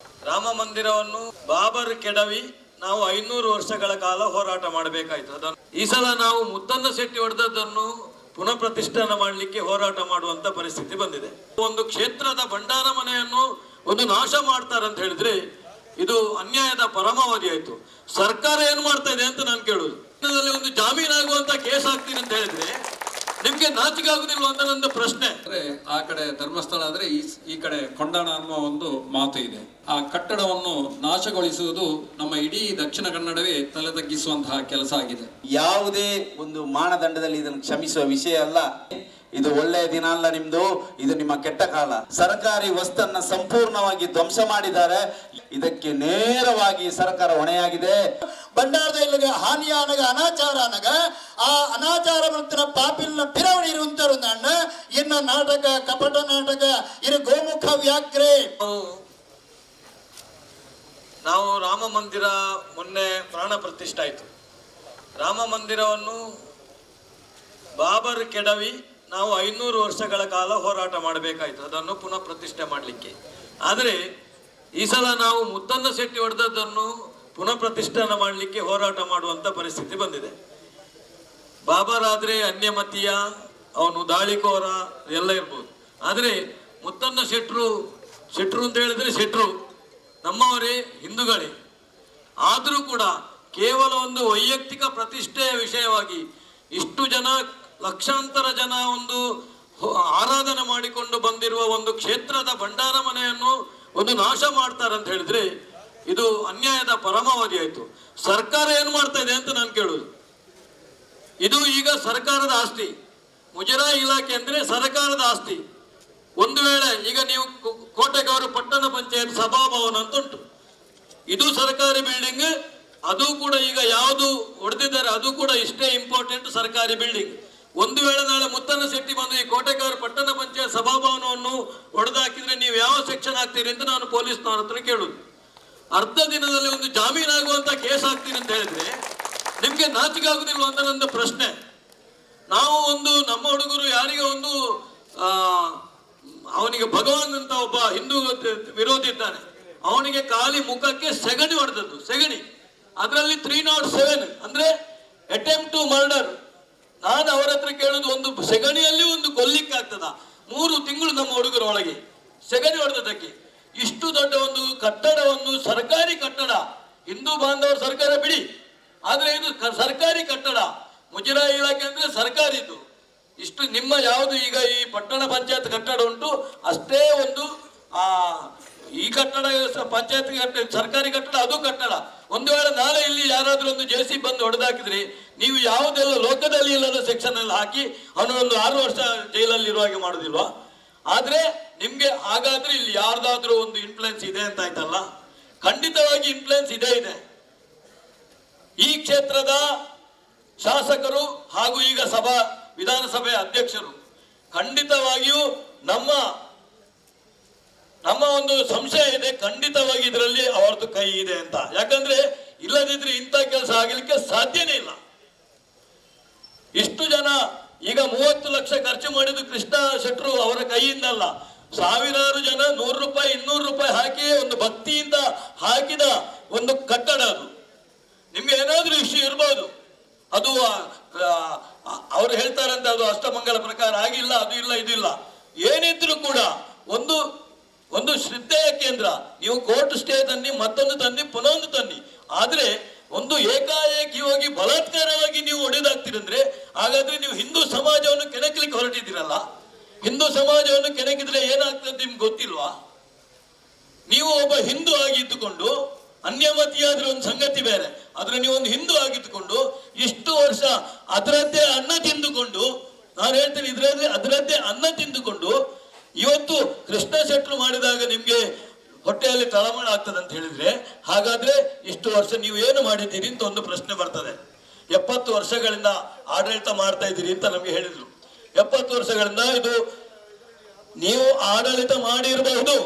ರಾಮ ಮಂದಿರವನ್ನು ಬಾಬರ್ ಕೆಡವಿ ನಾವು 500 ವರ್ಷಗಳ ಕಾಲ ಹೋರಾಟ ಮಾಡಬೇಕಾಯ್ತು. ಅದನ್ನು ಈ ಸಲ ನಾವು ಮುತ್ತನ್ನ ಶೆಟ್ಟಿ ಹೊಡೆದದ್ದನ್ನು ಪುನಃ ಪ್ರತಿಷ್ಠಾನ ಮಾಡಲಿಕ್ಕೆ ಹೋರಾಟ ಮಾಡುವಂತ ಪರಿಸ್ಥಿತಿ ಬಂದಿದೆ. ಒಂದು ಕ್ಷೇತ್ರದ ಭಂಡಾರ ಮನೆಯನ್ನು ಒಂದು ನಾಶ ಮಾಡ್ತಾರಂತ ಹೇಳಿದ್ರೆ ಇದು ಅನ್ಯಾಯದ ಪರಮಾವಧಿ ಆಯ್ತು. ಸರ್ಕಾರ ಏನ್ ಮಾಡ್ತಾ ಇದೆ ಅಂತ ನಾನು ಕೇಳುದು. ಒಂದು ಜಾಮೀನಾಗುವಂತ ಕೇಸ್ ಆಗ್ತೀನಿ ಅಂತ ಹೇಳಿದ್ರೆ ನಿಮ್ಗೆ ನಾಚಿಕೆ ಆಗುದಿಲ್ವ ಅಂತ ನನ್ನ ಪ್ರಶ್ನೆ. ಆ ಕಡೆ ಧರ್ಮಸ್ಥಳ ಆದ್ರೆ ಈ ಕಡೆ ಕೊಂಡಣ ಅನ್ನುವ ಒಂದು ಮಾತು ಇದೆ. ಆ ಕಟ್ಟಡವನ್ನು ನಾಶಗೊಳಿಸುವುದು ನಮ್ಮ ಇಡೀ ದಕ್ಷಿಣ ಕನ್ನಡವೇ ತಲೆ ತಗ್ಗಿಸುವಂತಹ ಕೆಲಸ ಆಗಿದೆ. ಯಾವುದೇ ಒಂದು ಮಾನದಂಡದಲ್ಲಿ ಇದನ್ನು ಕ್ಷಮಿಸುವ ವಿಷಯ ಅಲ್ಲ. ಇದು ಒಳ್ಳೆಯ ದಿನ ಅಲ್ಲ ನಿಮ್ದು, ಇದು ನಿಮ್ಮ ಕೆಟ್ಟ ಕಾಲ. ಸರ್ಕಾರಿ ವಸ್ತನ್ನ ಸಂಪೂರ್ಣವಾಗಿ ಧ್ವಂಸ ಮಾಡಿದ್ದಾರೆ. ಇದಕ್ಕೆ ನೇರವಾಗಿ ಸರ್ಕಾರ ಹೊಣೆಯಾಗಿದೆ. ಭಂಡಾರದ ಇಲ್ಲಿಗ ಹಾನಿಯಾನಗ ಅನಾಚಾರನಗ ಆ ಅನಾಚಾರ ಮಂತ್ರ ಪಾಪಿಲ್ನ ಪಿರವಣಿ ಇರುವಂತರುಂದಣ್ಣ ಇನ್ನ ನಾಟಕ ಕಪಟ ನಾಟಕ ಇರು ಗೋಮುಖ ವ್ಯಾಘ್ರೆ. ನಾವು ರಾಮ ಮಂದಿರ ಮೊನ್ನೆ ಪ್ರಾಣ ಪ್ರತಿಷ್ಠೆ ಆಯಿತು. ರಾಮ ಮಂದಿರವನ್ನು ಬಾಬರ್ ಕೆಡವಿ ನಾವು 500 ವರ್ಷಗಳ ಕಾಲ ಹೋರಾಟ ಮಾಡಬೇಕಾಯ್ತು ಅದನ್ನು ಪುನಃ ಪ್ರತಿಷ್ಠೆ ಮಾಡಲಿಕ್ಕೆ. ಆದರೆ ಈ ಸಲ ನಾವು ಮುತ್ತನ್ನ ಶೆಟ್ಟಿ ಹೊಡೆದದ್ದನ್ನು ಪುನಃ ಪ್ರತಿಷ್ಠಾನ ಮಾಡಲಿಕ್ಕೆ ಹೋರಾಟ ಮಾಡುವಂತ ಪರಿಸ್ಥಿತಿ ಬಂದಿದೆ. ಬಾಬರ್ ಆದ್ರೆ ಅನ್ಯಮತೀಯ, ಅವನು ದಾಳಿಕೋರ ಎಲ್ಲ ಇರ್ಬೋದು. ಆದರೆ ಮುತ್ತನ್ನ ಶೆಟ್ರು ಅಂತ ಹೇಳಿದ್ರೆ ಶೆಟ್ರು ನಮ್ಮವರೇ, ಹಿಂದೂಗಳೇ. ಆದರೂ ಕೂಡ ಕೇವಲ ಒಂದು ವೈಯಕ್ತಿಕ ಪ್ರತಿಷ್ಠೆಯ ವಿಷಯವಾಗಿ ಇಷ್ಟು ಜನ, ಲಕ್ಷಾಂತರ ಜನ ಒಂದು ಆರಾಧನೆ ಮಾಡಿಕೊಂಡು ಬಂದಿರುವ ಒಂದು ಕ್ಷೇತ್ರದ ಭಂಡಾರ ಮನೆಯನ್ನು ಒಂದು ನಾಶ ಮಾಡ್ತಾರಂತ ಹೇಳಿದ್ರೆ ಇದು ಅನ್ಯಾಯದ ಪರಮಾವಧಿ ಆಯ್ತು. ಸರ್ಕಾರ ಏನ್ ಮಾಡ್ತಾ ಇದೆ ಅಂತ ನಾನು ಕೇಳುದು. ಇದು ಈಗ ಸರ್ಕಾರದ ಆಸ್ತಿ. ಮುಜರಾಯಿ ಇಲಾಖೆ ಅಂದ್ರೆ ಸರ್ಕಾರದ ಆಸ್ತಿ. ಒಂದು ವೇಳೆ ಈಗ ನೀವು ಕೋಟೆಗೌರು ಪಟ್ಟಣ ಪಂಚಾಯತ್ ಸಭಾಭವನ ಅಂತ ಉಂಟು, ಇದು ಸರ್ಕಾರಿ ಬಿಲ್ಡಿಂಗ್. ಅದು ಕೂಡ ಈಗ ಯಾವುದು ಹೊಡೆದಿದ್ದಾರೆ ಅದು ಕೂಡ ಇಷ್ಟೇ ಇಂಪಾರ್ಟೆಂಟ್ ಸರ್ಕಾರಿ ಬಿಲ್ಡಿಂಗ್. ಒಂದು ವೇಳೆ ನಾಳೆ ಮುತ್ತನ್ನ ಶೆಟ್ಟಿ ಬಂದು ಈ ಕೋಟೆಗೌರು ಪಟ್ಟಣ ಪಂಚಾಯತ್ ಸಭಾಭವನವನ್ನು ಹೊಡೆದಾಕಿದ್ರೆ ನೀವು ಯಾವ ಸೆಕ್ಷನ್ ಆಗ್ತೀರಿ ಅಂತ ನಾನು ಪೊಲೀಸ್ನವ್ರ ಹತ್ರ ಕೇಳುದು. ಅರ್ಧ ದಿನದಲ್ಲಿ ಒಂದು ಜಾಮೀನಾಗುವಂತ ಕೇಸ್ ಆಗ್ತೀನಿ ಅಂತ ಹೇಳಿದ್ರೆ ನಿಮ್ಗೆ ನಾಚಿಕೆ ಆಗುದಿಲ್ವ ಅಂತ ನನ್ನ ಪ್ರಶ್ನೆ. ನಾವು ಒಂದು ನಮ್ಮ ಹುಡುಗರು ಯಾರಿಗೆ ಒಂದು ಅವನಿಗೆ ಭಗವಾನ್ ಅಂತ ಒಬ್ಬ ಹಿಂದೂ ವಿರೋಧಿ ಇದ್ದಾನೆ, ಅವನಿಗೆ ಖಾಲಿ ಮುಖಕ್ಕೆ ಸೆಗಣಿ ಹೊಡೆದದ್ದು, ಸೆಗಣಿ. ಅದರಲ್ಲಿ 307 ಅಂದ್ರೆ ಅಟೆಂಪ್ಟ್ ಟು ಮರ್ಡರ್. ನಾನು ಅವರ ಹತ್ರ ಕೇಳುದು, ಒಂದು ಸೆಗಣಿಯಲ್ಲಿ ಒಂದು ಕೊಲ್ಲಿಕ್ಕೆ ಆಗ್ತದ? 3 ತಿಂಗಳು ನಮ್ಮ ಹುಡುಗರ ಒಳಗೆ ಸೆಗಣಿ ಹೊಡೆದಕ್ಕೆ. ಇಷ್ಟು ದೊಡ್ಡ ಒಂದು ಕಟ್ಟಡವನ್ನು, ಸರ್ಕಾರಿ ಕಟ್ಟಡ, ಹಿಂದೂ ಬಾಂಧವರು ಸರ್ಕಾರ ಬಿಡಿ, ಆದ್ರೆ ಇದು ಸರ್ಕಾರಿ ಕಟ್ಟಡ. ಮುಜರಾಯಿ ಇಲಾಖೆ ಅಂದ್ರೆ ಸರ್ಕಾರಿದ್ದು. ಇಷ್ಟು ನಿಮ್ಮ ಯಾವುದು ಈಗ ಈ ಪಟ್ಟಣ ಪಂಚಾಯತ್ ಕಟ್ಟಡ ಉಂಟು ಅಷ್ಟೇ ಒಂದು ಈ ಕಟ್ಟಡ ಪಂಚಾಯತ್ ಸರ್ಕಾರಿ ಕಟ್ಟಡ, ಅದು ಕಟ್ಟಡ. ಒಂದು ವೇಳೆ ನಾಳೆ ಇಲ್ಲಿ ಯಾರಾದ್ರೂ ಒಂದು ಜೆ ಸಿ ಬಂದು ಹೊಡೆದಾಕಿದ್ರಿ ನೀವು ಯಾವುದೆಲ್ಲ ಲೋಕದಲ್ಲಿ ಇಲ್ಲದ ಸೆಕ್ಷನ್ ಅಲ್ಲಿ ಹಾಕಿ ಅವನು ಒಂದು 6 ವರ್ಷ ಜೈಲಲ್ಲಿ ಇರುವ ಹಾಗೆ ಮಾಡುದಿಲ್ವಾ? ಆದ್ರೆ ನಿಮ್ಗೆ ಹಾಗಾದ್ರೆ ಇಲ್ಲಿ ಯಾರ್ದಾದ್ರೂ ಒಂದು ಇನ್ಫ್ಲುಯೆನ್ಸ್ ಇದೆ ಅಂತ ಆಯ್ತಲ್ಲ? ಖಂಡಿತವಾಗಿ ಇನ್ಫ್ಲುಯೆನ್ಸ್ ಇದೆ. ಈ ಕ್ಷೇತ್ರದ ಶಾಸಕರು ಹಾಗೂ ಈಗ ವಿಧಾನಸಭೆ ಅಧ್ಯಕ್ಷರು ಖಂಡಿತವಾಗಿಯೂ ನಮ್ಮ ಒಂದು ಸಂಶಯ ಇದೆ, ಖಂಡಿತವಾಗಿ ಇದರಲ್ಲಿ ಅವರದ್ದು ಕೈ ಇದೆ ಅಂತ. ಯಾಕಂದ್ರೆ ಇಲ್ಲದಿದ್ರೆ ಇಂಥ ಕೆಲಸ ಆಗಲಿಕ್ಕೆ ಸಾಧ್ಯನೇ ಇಲ್ಲ. ಇಷ್ಟು ಜನ ಈಗ 30 ಲಕ್ಷ ಖರ್ಚು ಮಾಡಿದ್ದು ಕೃಷ್ಣ ಶೆಟ್ರು ಅವರ ಕೈಯಿಂದಲ್ಲ, ಸಾವಿರಾರು ಜನ 100 ರೂಪಾಯಿ 200 ರೂಪಾಯಿ ಹಾಕಿ ಒಂದು ಭಕ್ತಿಯಿಂದ ಹಾಕಿದ ಒಂದು ಕಟ್ಟಡ. ಅದು ನಿಮ್ಗೆ ಏನಾದ್ರೂ ಇಶ್ಯೂ ಇರ್ಬೋದು, ಅದು ಅವ್ರು ಹೇಳ್ತಾರಂತ ಅದು ಅಷ್ಟಮಂಗಲ ಪ್ರಕಾರ ಆಗಿಲ್ಲ, ಅದು ಇಲ್ಲ, ಇದು ಇಲ್ಲ. ಏನಿದ್ರು ಕೂಡ ಒಂದು ಶ್ರದ್ಧೆಯ ಕೇಂದ್ರ. ನೀವು ಕೋರ್ಟ್ ಸ್ಟೇ ತನ್ನಿ, ಮತ್ತೊಂದು ತನ್ನಿ, ಪುನಃ ಒಂದು ತನ್ನಿ. ಆದ್ರೆ ಒಂದು ಏಕಾಏಕಿ ಹೋಗಿ ಬಲಾತ್ಕಾರವಾಗಿ ನೀವು ಹೊಡೆದಾಗ್ತೀರಂದ್ರೆ ಹಾಗಾದ್ರೆ ನೀವು ಹಿಂದೂ ಸಮಾಜವನ್ನು ಕೆಣಕಲಿಕ್ಕೆ ಹೊರಟಿದ್ದೀರಲ್ಲ. ಹಿಂದೂ ಸಮಾಜವನ್ನು ಕೆಣಕಿದ್ರೆ ಏನಾಗ್ತದೆ ನಿಮ್ಗೆ ಗೊತ್ತಿಲ್ವಾ? ನೀವು ಒಬ್ಬ ಹಿಂದೂ ಆಗಿದ್ದುಕೊಂಡು, ಅನ್ಯಮತಿಯಾದ್ರೆ ಒಂದು ಸಂಗತಿ ಬೇರೆ, ಆದ್ರೆ ನೀವು ಒಂದು ಹಿಂದೂ ಆಗಿದ್ದುಕೊಂಡು ಇಷ್ಟು ವರ್ಷ ಅದರದ್ದೇ ಅನ್ನ ತಿಂದುಕೊಂಡು, ನಾನು ಹೇಳ್ತೇನೆ ಅದರದ್ದೇ ಅನ್ನ ತಿಂದುಕೊಂಡು ಇವತ್ತು ಕೃಷ್ಣ ಶೆಟ್ರು ಮಾಡಿದಾಗ ನಿಮ್ಗೆ ಹೊಟ್ಟೆಯಲ್ಲಿ ತಳಮಳ ಆಗ್ತದೆ ಅಂತ ಹೇಳಿದ್ರೆ ಹಾಗಾದ್ರೆ ಇಷ್ಟು ವರ್ಷ ನೀವು ಏನು ಮಾಡಿದ್ದೀರಿ ಅಂತ ಒಂದು ಪ್ರಶ್ನೆ ಬರ್ತದೆ. 70 ವರ್ಷಗಳಿಂದ ಆಡಳಿತ ಮಾಡ್ತಾ ಇದ್ದೀರಿ ಅಂತ ನಮ್ಗೆ ಹೇಳಿದ್ರು. 70 ವರ್ಷಗಳಿಂದ ಇದು ನೀವು ಆಡಳಿತ ಮಾಡಿರಬಹುದು,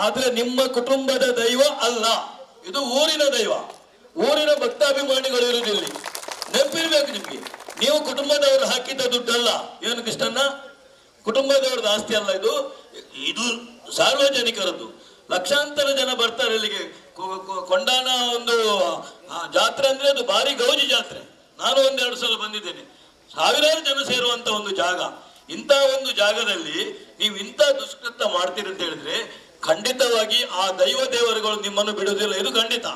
ಆದ್ರೆ ನಿಮ್ಮ ಕುಟುಂಬದ ದೈವ ಅಲ್ಲ, ಇದು ಊರಿನ ದೈವ. ಊರಿನ ಭಕ್ತಾಭಿಮಾನಿಗಳು ಇರುವುದಿಲ್ಲ, ನೆನಪಿರ್ಬೇಕು ನಿಮ್ಗೆ. ನೀವು ಕುಟುಂಬದವರು ಹಾಕಿದ ದುಡ್ಡಲ್ಲ, ಏನು ಕೃಷ್ಣನ್ನ ಕುಟುಂಬದವ್ರದ್ದು ಆಸ್ತಿ ಅಲ್ಲ, ಇದು ಸಾರ್ವಜನಿಕರದ್ದು. ಲಕ್ಷಾಂತರ ಜನ ಬರ್ತಾರೆ ಇಲ್ಲಿಗೆ. ಕೊಂಡಾನ ಒಂದು ಜಾತ್ರೆ ಅಂದ್ರೆ ಅದು ಭಾರಿ ಗೌಜಿ ಜಾತ್ರೆ. ನಾನು ಒಂದೆರಡು ಸಲ ಬಂದಿದ್ದೇನೆ. ಸಾವಿರಾರು ಜನ ಸೇರುವಂತ ಒಂದು ಜಾಗ. ಇಂಥ ಒಂದು ಜಾಗದಲ್ಲಿ ನೀವು ಇಂಥ ದುಷ್ಕೃತ್ಯ ಮಾಡ್ತೀರಿ ಅಂತ ಹೇಳಿದ್ರೆ ಖಂಡಿತವಾಗಿ ಆ ದೈವ ದೇವರುಗಳು ನಿಮ್ಮನ್ನು ಬಿಡುವುದಿಲ್ಲ, ಇದು ಖಂಡಿತ.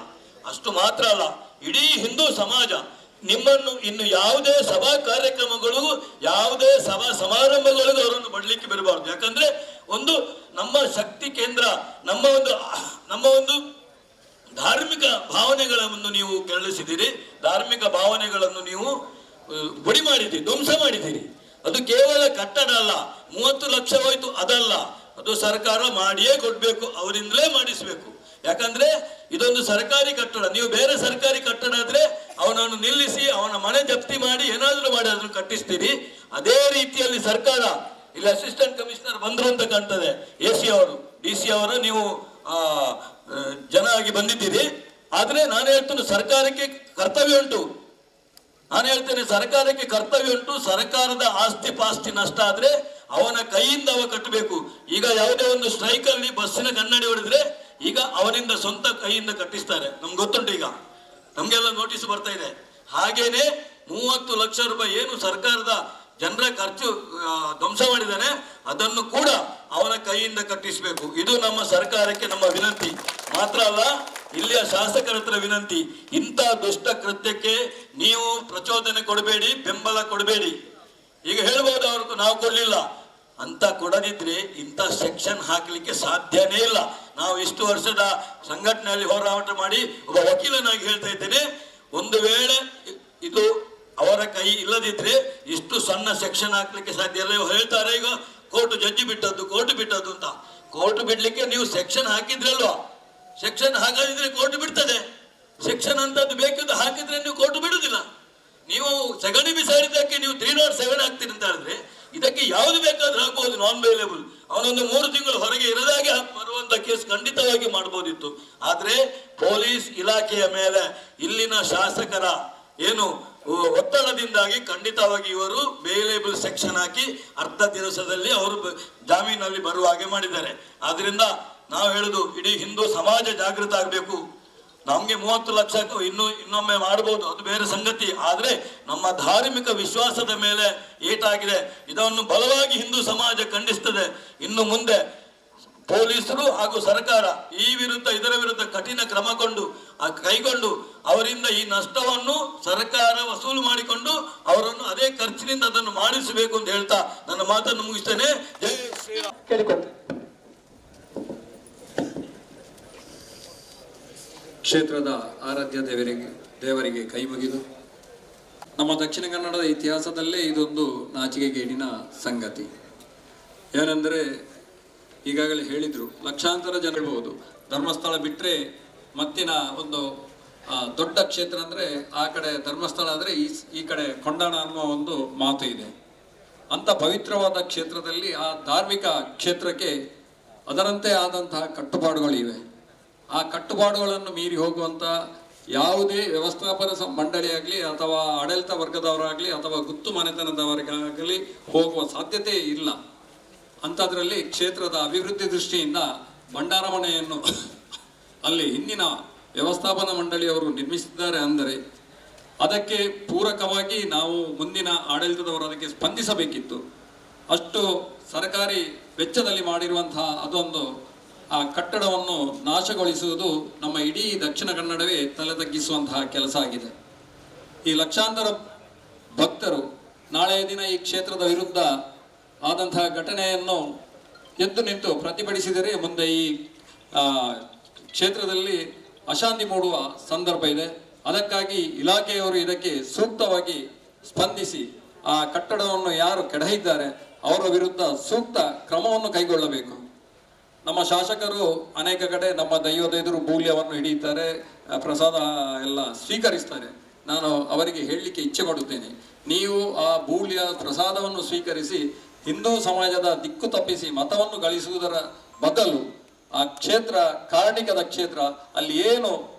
ಅಷ್ಟು ಮಾತ್ರ ಅಲ್ಲ, ಇಡೀ ಹಿಂದೂ ಸಮಾಜ ನಿಮ್ಮನ್ನು ಇನ್ನು ಯಾವುದೇ ಸಭಾ ಕಾರ್ಯಕ್ರಮಗಳು, ಯಾವುದೇ ಸಭಾ ಸಮಾರಂಭಗಳಿಗೂ ಅವರನ್ನು ಬಿಡಲಿಕ್ಕೆ ಬಿಡಬಾರ್ದು. ಯಾಕಂದ್ರೆ ಒಂದು ನಮ್ಮ ಶಕ್ತಿ ಕೇಂದ್ರ, ನಮ್ಮ ಒಂದು ಧಾರ್ಮಿಕ ಭಾವನೆಗಳನ್ನು ನೀವು ಕೆರಳಿಸಿದ್ದೀರಿ, ಧಾರ್ಮಿಕ ಭಾವನೆಗಳನ್ನು ನೀವು ಬುಡಿ ಮಾಡಿದ್ದೀರಿ, ಧ್ವಂಸ ಮಾಡಿದ್ದೀರಿ. ಅದು ಕೇವಲ ಕಟ್ಟಡ ಅಲ್ಲ, 30 ಲಕ್ಷ ಹೋಯ್ತು ಅದಲ್ಲ, ಅದು ಸರ್ಕಾರ ಮಾಡಿಯೇ ಕೊಡ್ಬೇಕು, ಅವರಿಂದಲೇ ಮಾಡಿಸ್ಬೇಕು. ಯಾಕಂದ್ರೆ ಇದೊಂದು ಸರ್ಕಾರಿ ಕಟ್ಟಡ. ನೀವು ಬೇರೆ ಸರ್ಕಾರಿ ಕಟ್ಟಡ ಆದ್ರೆ ಅವನನ್ನು ನಿಲ್ಲಿಸಿ ಅವನ ಮನೆ ಜಪ್ತಿ ಮಾಡಿ ಏನಾದ್ರೂ ಮಾಡಿ ಅದನ್ನು ಕಟ್ಟಿಸ್ತೀರಿ. ಅದೇ ರೀತಿಯಲ್ಲಿ ಸರ್ಕಾರ, ಇಲ್ಲಿ ಅಸಿಸ್ಟೆಂಟ್ ಕಮಿಷನರ್ ಬಂದ್ರು ಅಂತ ಕಾಣ್ತದೆ, AC ಅವರು, DC ಅವರು, ನೀವು ಜನ ಆಗಿ ಬಂದಿದ್ದೀರಿ. ಆದ್ರೆ ನಾನು ಹೇಳ್ತೇನೆ ಸರ್ಕಾರಕ್ಕೆ ಕರ್ತವ್ಯ ಉಂಟು. ನಾನು ಹೇಳ್ತೇನೆ ಸರ್ಕಾರಕ್ಕೆ ಕರ್ತವ್ಯ ಉಂಟು. ಸರ್ಕಾರದ ಆಸ್ತಿ ಪಾಸ್ತಿ ನಷ್ಟ ಆದ್ರೆ ಅವನ ಕೈಯಿಂದ ಅವ ಕಟ್ಟಬೇಕು. ಈಗ ಯಾವುದೇ ಒಂದು ಸ್ಟ್ರೈಕ್ ಅಲ್ಲಿ ಬಸ್ಸಿನ ಕನ್ನಡಿ ಹೊಡೆದ್ರೆ ಈಗ ಅವನಿಂದ ಸ್ವಂತ ಕೈಯಿಂದ ಕಟ್ಟಿಸ್ತಾರೆ. ನಮ್ಗೆ ಗೊತ್ತುಂಟು, ಈಗ ನಮ್ಗೆಲ್ಲ ನೋಟಿಸ್ ಬರ್ತಾ ಇದೆ. ಹಾಗೇನೆ 30 ಲಕ್ಷ ರೂಪಾಯಿ ಏನು ಸರ್ಕಾರದ ಜನರ ಖರ್ಚು ಧ್ವಂಸ ಮಾಡಿದ್ದಾನೆ, ಅದನ್ನು ಕೂಡ ಅವನ ಕೈಯಿಂದ ಕಟ್ಟಿಸಬೇಕು. ಇದು ನಮ್ಮ ಸರ್ಕಾರಕ್ಕೆ ನಮ್ಮ ವಿನಂತಿ. ಮಾತ್ರ ಅಲ್ಲ, ಇಲ್ಲಿಯ ಶಾಸಕರ ಹತ್ರ ವಿನಂತಿ, ಇಂಥ ದುಷ್ಟ ಕೃತ್ಯಕ್ಕೆ ನೀವು ಪ್ರಚೋದನೆ ಕೊಡಬೇಡಿ, ಬೆಂಬಲ ಕೊಡಬೇಡಿ. ಈಗ ಹೇಳ್ಬೋದು ಅವ್ರಿಗೂ ನಾವು ಕೊಡ್ಲಿಲ್ಲ ಅಂತ, ಕೊಡದಿದ್ರೆ ಇಂಥ ಸೆಕ್ಷನ್ ಹಾಕ್ಲಿಕ್ಕೆ ಸಾಧ್ಯನೇ ಇಲ್ಲ. ನಾವು ಇಷ್ಟು ವರ್ಷದ ಸಂಘಟನೆಯಲ್ಲಿ ಹೋರಾಟ ಮಾಡಿ ಒಬ್ಬ ವಕೀಲನಾಗಿ ಹೇಳ್ತಾ ಇದ್ದೇನೆ, ಒಂದು ವೇಳೆ ಇದು ಅವರ ಕೈ ಇಲ್ಲದಿದ್ರೆ ಇಷ್ಟು ಸಣ್ಣ ಸೆಕ್ಷನ್ ಹಾಕ್ಲಿಕ್ಕೆ ಸಾಧ್ಯ ಇಲ್ಲ. ಹೇಳ್ತಾರೆ ಈಗ ಕೋರ್ಟ್ ಜಡ್ಜಿ ಬಿಟ್ಟದ್ದು, ಕೋರ್ಟ್ ಬಿಟ್ಟದ್ದು ಅಂತ. ಕೋರ್ಟ್ ಬಿಡ್ಲಿಕ್ಕೆ ನೀವು ಸೆಕ್ಷನ್ ಹಾಕಿದ್ರಲ್ವಾ, ಸೆಕ್ಷನ್ ಹಾಕದಿದ್ರೆ ಕೋರ್ಟ್ ಬಿಡ್ತದೆ. ಸೆಕ್ಷನ್ ಅಂತದ್ದು ಬೇಕಿದ್ದು ಹಾಕಿದ್ರೆ ನೀವು ಕೋರ್ಟ್ ಬಿಡುದಿಲ್ಲ. ನೀವು ಸಗಣಿ ಬಿಸಾಡಿದ್ದಕ್ಕೆ ನೀವು 307 ಹಾಕ್ತೀರಿ ಅಂತ ಹೇಳಿದ್ರೆ ಇದಕ್ಕೆ ಯಾವ್ದು ಬೇಕಾದ್ರೂ ಹಾಕಬಹುದು, ನಾನ್ ಬೇಲೇಬಲ್. ಅವನೊಂದು 3 ತಿಂಗಳು ಹೊರಗೆ ಇರದಾಗೆ ಬರುವಂತ ಕೇಸ್ ಖಂಡಿತವಾಗಿ ಮಾಡಬಹುದಿತ್ತು. ಆದ್ರೆ ಪೊಲೀಸ್ ಇಲಾಖೆಯ ಮೇಲೆ ಇಲ್ಲಿನ ಶಾಸಕರ ಏನು ಒತ್ತಡದಿಂದಾಗಿ ಖಂಡಿತವಾಗಿ ಇವರು ಬೇಲೇಬಲ್ ಸೆಕ್ಷನ್ ಹಾಕಿ ಅರ್ಧ ದಿವಸದಲ್ಲಿ ಅವರು ಜಾಮೀನಲ್ಲಿ ಬರುವ ಹಾಗೆ ಮಾಡಿದ್ದಾರೆ. ಆದ್ರಿಂದ ನಾವು ಹೇಳುದು, ಇಡೀ ಹಿಂದೂ ಸಮಾಜ ಜಾಗೃತ ಆಗಬೇಕು. ನಮ್ಗೆ 30 ಲಕ್ಷ ಇನ್ನೊಮ್ಮೆ ಮಾಡಬಹುದು, ಅದು ಬೇರೆ ಸಂಗತಿ. ಆದ್ರೆ ನಮ್ಮ ಧಾರ್ಮಿಕ ವಿಶ್ವಾಸದ ಮೇಲೆ ಏಟಾಗಿದೆ, ಇದನ್ನು ಬಲವಾಗಿ ಹಿಂದೂ ಸಮಾಜ ಖಂಡಿಸ್ತದೆ. ಇನ್ನು ಮುಂದೆ ಪೊಲೀಸರು ಹಾಗೂ ಸರ್ಕಾರ ಇದರ ವಿರುದ್ಧ ಕಠಿಣ ಕ್ರಮ ಕೈಗೊಂಡು ಅವರಿಂದ ಈ ನಷ್ಟವನ್ನು ಸರ್ಕಾರ ವಸೂಲು ಮಾಡಿಕೊಂಡು ಅವರನ್ನು ಅದೇ ಖರ್ಚಿನಿಂದ ಅದನ್ನು ಮಾಡಿಸಬೇಕು ಅಂತ ಹೇಳ್ತಾ ನನ್ನ ಮಾತನ್ನು ಮುಗಿಸ್ತೇನೆ. ಜೈ ಶ್ರೀರಾಮ್. ಕೇಳಿಕೊಳ್ತೇನೆ. ಕ್ಷೇತ್ರದ ಆರಾಧ್ಯ ದೇವರಿಗೆ ಕೈ ಮುಗಿದು, ನಮ್ಮ ದಕ್ಷಿಣ ಕನ್ನಡದ ಇತಿಹಾಸದಲ್ಲೇ ಇದೊಂದು ನಾಚಿಕೆಗೇಡಿನ ಸಂಗತಿ. ಏನೆಂದರೆ, ಈಗಾಗಲೇ ಹೇಳಿದ್ರು, ಲಕ್ಷಾಂತರ ಜನ ಇರ್ಬೋದು. ಧರ್ಮಸ್ಥಳ ಬಿಟ್ಟರೆ ಮತ್ತಿನ ಒಂದು ದೊಡ್ಡ ಕ್ಷೇತ್ರ ಅಂದರೆ ಆ ಕಡೆ ಧರ್ಮಸ್ಥಳ ಆದರೆ ಈ ಕಡೆ ಕೊಂಡಾಣ ಅನ್ನುವ ಒಂದು ಮಾತು ಇದೆ. ಅಂಥ ಪವಿತ್ರವಾದ ಕ್ಷೇತ್ರದಲ್ಲಿ, ಆ ಧಾರ್ಮಿಕ ಕ್ಷೇತ್ರಕ್ಕೆ ಅದರಂತೆ ಆದಂತಹ ಕಟ್ಟುಪಾಡುಗಳಿವೆ. ಆ ಕಟ್ಟುಪಾಡುಗಳನ್ನು ಮೀರಿ ಹೋಗುವಂಥ ಯಾವುದೇ ವ್ಯವಸ್ಥಾಪನ ಮಂಡಳಿ ಆಗಲಿ ಅಥವಾ ಆಡಳಿತ ವರ್ಗದವರಾಗಲಿ ಅಥವಾ ಗುತ್ತು ಮನೆತನದವರಿಗಾಗಲಿ ಹೋಗುವ ಸಾಧ್ಯತೆ ಇಲ್ಲ. ಅಂಥದ್ರಲ್ಲಿ ಕ್ಷೇತ್ರದ ಅಭಿವೃದ್ಧಿ ದೃಷ್ಟಿಯಿಂದ ಭಂಡಾರಮನೆಯನ್ನು ಅಲ್ಲಿ ಹಿಂದಿನ ವ್ಯವಸ್ಥಾಪನಾ ಮಂಡಳಿಯವರು ನಿರ್ಮಿಸಿದ್ದಾರೆ. ಅಂದರೆ ಅದಕ್ಕೆ ಪೂರಕವಾಗಿ ನಾವು ಮುಂದಿನ ಆಡಳಿತದವರು ಅದಕ್ಕೆ ಸ್ಪಂದಿಸಬೇಕಿತ್ತು. ಅಷ್ಟು ಸರ್ಕಾರಿ ವೆಚ್ಚದಲ್ಲಿ ಮಾಡಿರುವಂತಹ ಅದೊಂದು ಆ ಕಟ್ಟಡವನ್ನು ನಾಶಗೊಳಿಸುವುದು ನಮ್ಮ ಇಡೀ ದಕ್ಷಿಣ ಕನ್ನಡವೇ ತಲೆ ತಗ್ಗಿಸುವಂತಹ ಕೆಲಸ ಆಗಿದೆ. ಈ ಲಕ್ಷಾಂತರ ಭಕ್ತರು ನಾಳೆಯ ದಿನ ಈ ಕ್ಷೇತ್ರದ ವಿರುದ್ಧ ಆದಂತಹ ಘಟನೆಯನ್ನು ಎದ್ದು ನಿಂತು ಪ್ರತಿಭಟಿಸಿದರೆ ಮುಂದೆ ಈ ಕ್ಷೇತ್ರದಲ್ಲಿ ಅಶಾಂತಿ ಮೂಡುವ ಸಂದರ್ಭ ಇದೆ. ಅದಕ್ಕಾಗಿ ಇಲಾಖೆಯವರು ಇದಕ್ಕೆ ಸೂಕ್ತವಾಗಿ ಸ್ಪಂದಿಸಿ ಆ ಕಟ್ಟಡವನ್ನು ಯಾರು ಕೆಡಹಿದ್ದಾರೆ ಅವರ ವಿರುದ್ಧ ಸೂಕ್ತ ಕ್ರಮವನ್ನು ಕೈಗೊಳ್ಳಬೇಕು. ನಮ್ಮ ಶಾಸಕರು ಅನೇಕ ಕಡೆ ನಮ್ಮ ದೈವದ ಎದುರು ಮೂಲ್ಯವನ್ನು ಹಿಡಿಯುತ್ತಾರೆ, ಪ್ರಸಾದ ಎಲ್ಲ ಸ್ವೀಕರಿಸ್ತಾರೆ. ನಾನು ಅವರಿಗೆ ಹೇಳಲಿಕ್ಕೆ ಇಚ್ಛೆ ಪಡುತ್ತೇನೆ, ನೀವು ಆ ಮೂಲ್ಯ ಪ್ರಸಾದವನ್ನು ಸ್ವೀಕರಿಸಿ ಹಿಂದೂ ಸಮಾಜದ ದಿಕ್ಕು ತಪ್ಪಿಸಿ ಮತವನ್ನು ಗಳಿಸುವುದರ ಬದಲು ಆ ಕ್ಷೇತ್ರ ಕಾರ್ಣಿಕದ ಕ್ಷೇತ್ರ, ಅಲ್ಲಿ ಏನು